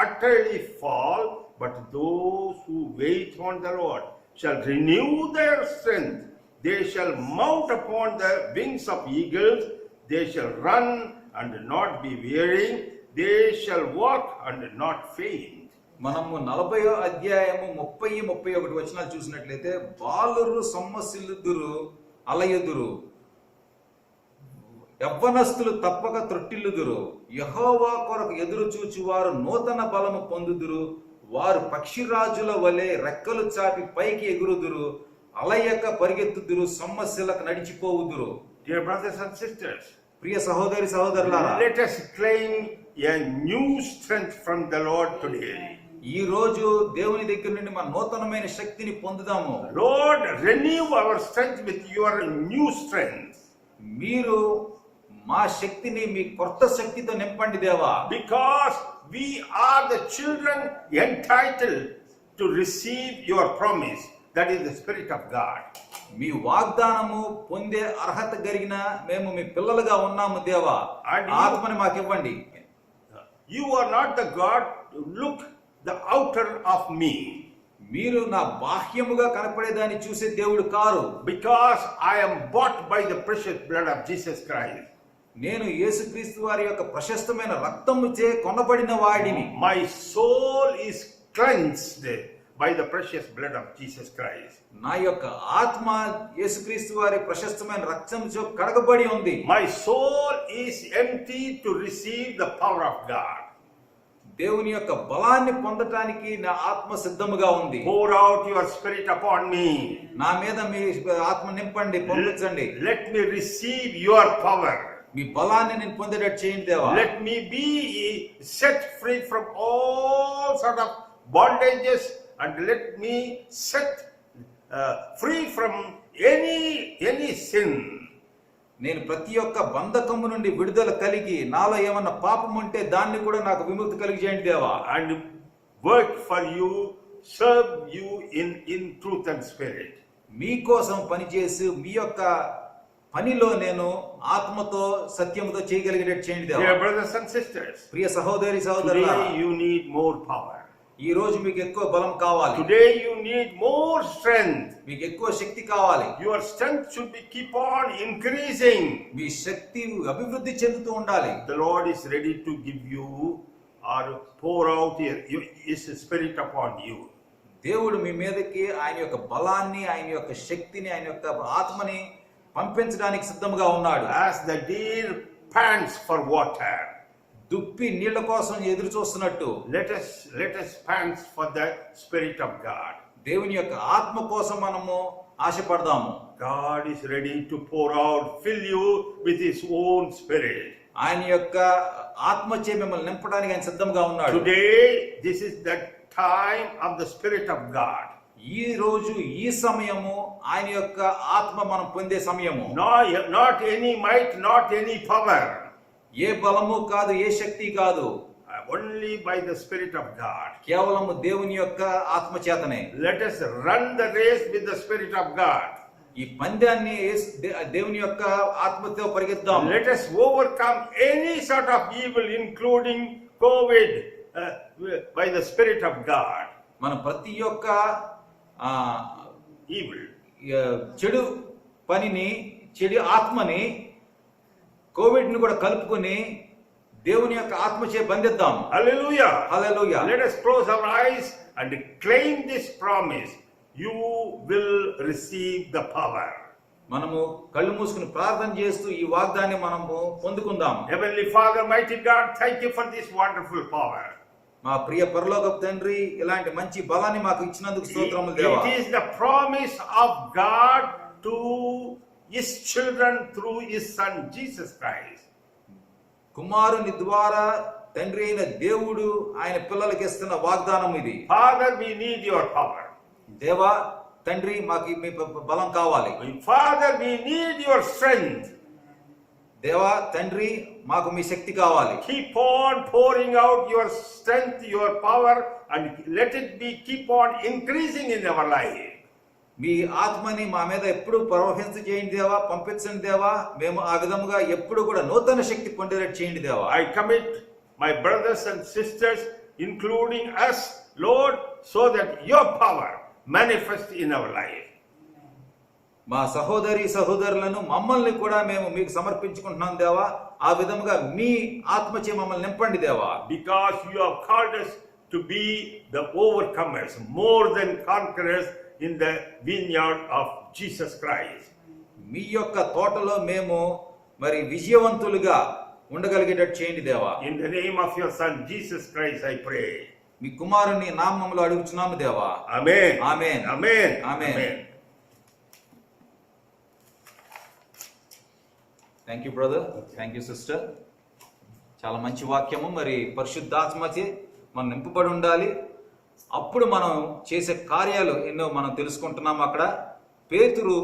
utterly fall, but those who wait on the Lord shall renew their strength. They shall mount upon the wings of eagles. They shall run and not be weary. They shall walk and not faint. మనము 40వ అధ్యాయము 30-31 వచనాలు చూసినట్లయితే బాలురు సొమ్మసిల్లుదురు, అలయుదురు, యవ్వనస్తులు తప్పక త్రొట్టిల్లుదురు. యెహోవా కొరకు ఎదురు చూచువారు నూతన బలము పొందుదురు. వారు పక్షిరాజుల వలె రెక్కలు చాపి పైకి ఎగురుదురు. అలయక పరిగెత్తుదురు, సొమ్మసిల్లక నడిచిపోవుదురు. Dear brothers and sisters, ప్రియ సహోదరి సహోదరులారా, let us claim a new strength from the Lord today. ఈ రోజు దేవుని దగ్గర నుండి మన నూతనమైన శక్తిని పొందుదాము. Lord, renew our strength with your new strength. మీరు మా శక్తిని మీ కొత్త శక్తితో నింపండి దేవా. Because we are the children entitled to receive your promise. That is the Spirit of God. మీ వాగ్దానము పొందే అర్హత కలిగిన మేము మీ పిల్లలుగా ఉన్నాము దేవా. And you- ఆత్మని మాకు ఇవ్వండి. You are not the God to look the outer of me. మీరు నా బాహ్యముగా కనపడేదాన్ని చూసే దేవుడు car. Because I am bought by the precious blood of Jesus Christ. నేను యేసుక్రీస్తు వారి యొక్క ప్రశస్తమైన రక్తముచే కొనబడిన వాడిని. My soul is cleansed by the precious blood of Jesus Christ. నా యొక్క ఆత్మ యేసుక్రీస్తు వారి ప్రశస్తమైన రక్తముచే కడగబడి ఉంది. My soul is empty to receive the power of God. దేవుని యొక్క బలాన్ని పొందటానికి నా ఆత్మ సిద్ధముగా ఉంది. Pour out your Spirit upon me. నా మీద మీ ఆత్మ నింపండి, పంపించండి. Let me receive your power. మీ బలాన్ని నేను పొందేటట్టు చేయండి దేవా. Let me be set free from all sort of bondages, and let me set free from any sin. నేను ప్రతి ఒక్క బంధకము నుండి విడుదల కలిగి నాలో ఏమన్నా పాపం ఉంటే దాన్ని కూడా నాకు విముక్తి కలిగి చేయండి దేవా. And work for you, serve you in truth and spirit. మీకోసం పనిచేసి మీ యొక్క పనిలో నేను ఆత్మతో సత్యముతో చేయగలిగేటట్టు చేయండి దేవా. Dear brothers and sisters, ప్రియ సహోదరి సహోదరులారా, today you need more power. ఈ రోజు మీకు ఎక్కువ బలం కావాలి. Today you need more strength. మీకు ఎక్కువ శక్తి కావాలి. Your strength should be keep on increasing. మీ శక్తి అభివృద్ధి చెందుతూ ఉండాలి. The Lord is ready to give you or pour out His Spirit upon you. దేవుడు మీ మీదకి ఆయన యొక్క బలాన్ని, ఆయన యొక్క శక్తిని, ఆయన యొక్క ఆత్మని పంపించడానికి సిద్ధంగా ఉన్నాడు. As the deer pants for water, దుప్పి నీళ్ల కోసం ఎదురు చూస్తున్నట్టు let us pant for the Spirit of God. దేవుని యొక్క ఆత్మ కోసం మనము ఆశపడదాము. God is ready to pour out, fill you with His own Spirit. ఆయన యొక్క ఆత్మచే మిమ్మల్ని నింపడానికి ఆయన సిద్ధంగా ఉన్నాడు. Today, this is the time of the Spirit of God. ఈ రోజు ఈ సమయము ఆయన యొక్క ఆత్మ మనం పొందే సమయము. Not any might, not any power. ఏ బలము కాదు, ఏ శక్తి కాదు, Only by the Spirit of God. కేవలము దేవుని యొక్క ఆత్మ చేతనే. Let us run the race with the Spirit of God. ఈ పందాన్ని దేవుని యొక్క ఆత్మతో పరిగెత్తాం. Let us overcome any sort of evil, including COVID, by the Spirit of God. మనం ప్రతి ఒక్క Evil. చెడు పనిని, చెడు ఆత్మని, కోవిడ్ ని కూడా కలుపుకొని దేవుని యొక్క ఆత్మచే బంధిద్దాం. Hallelujah. Hallelujah. Let us close our eyes and claim this promise. You will receive the power. మనము కళ్ళు మూసుకుని ప్రార్థన చేస్తూ ఈ వాగ్దాన్ని మనము పొందుకుందాం. Heavenly Father, mighty God, thank you for this wonderful power. మా ప్రియ పరలోకపు తండ్రి, ఇలాంటి మంచి బలాన్ని మాకు ఇచ్చినందుకు స్తోత్రములు దేవా. It is the promise of God to His children through His Son Jesus Christ. కుమారుని ద్వారా తండ్రి అయిన దేవుడు ఆయన పిల్లలకి ఇస్తున్న వాగ్దానం ఇది. Father, we need your power. దేవా తండ్రి, మాకు మీ బలం కావాలి. Father, we need your strength. దేవా తండ్రి, మాకు మీ శక్తి కావాలి. Keep on pouring out your strength, your power, and let it be keep on increasing in our life. మీ ఆత్మని మా మీద ఎప్పుడు ప్రవహించ చేయండి దేవా, పంపించండి దేవా. మేము ఆ విధముగా ఎప్పుడు కూడా నూతన శక్తి పొందేటట్టు చేయండి దేవా. I commit my brothers and sisters, including us, Lord, so that your power manifests in our life. మా సహోదరి సహోదరులను, మమ్మల్ని కూడా మేము మీకు సమర్పించుకుంటున్నాం దేవా. ఆ విధముగా మీ ఆత్మచే మమ్మల్ని నింపండి దేవా. Because you have called us to be the overcomers, more than conquerors in the vineyard of Jesus Christ. మీ యొక్క తోటలో మేము మరి విజయవంతులుగా ఉండగలిగేటట్టు చేయండి దేవా. In the name of your Son Jesus Christ, I pray. మీ కుమారుని నామములో అడుగుచున్నాము దేవా. Amen. Amen. Amen. Amen. Thank you brother, thank you sister. చాలా మంచి వాక్యము. మరి పరిశుద్ధాత్మచే మనం నింపబడి ఉండాలి. అప్పుడు మనం చేసే కార్యాలు ఎన్నో మనం తెలుసుకుంటున్నాము. అక్కడ పేతురు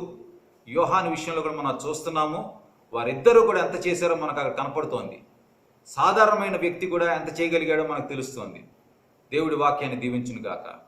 యోహాను విషయంలో కూడా మనం చూస్తున్నాము. వారిద్దరూ కూడా ఎంత చేశారో మనకు అక్కడ కనపడుతోంది. సాధారణమైన వ్యక్తి కూడా ఎంత చేయగలిగాడో మనకు తెలుస్తోంది. దేవుడి వాక్యాన్ని దీవించును గాక.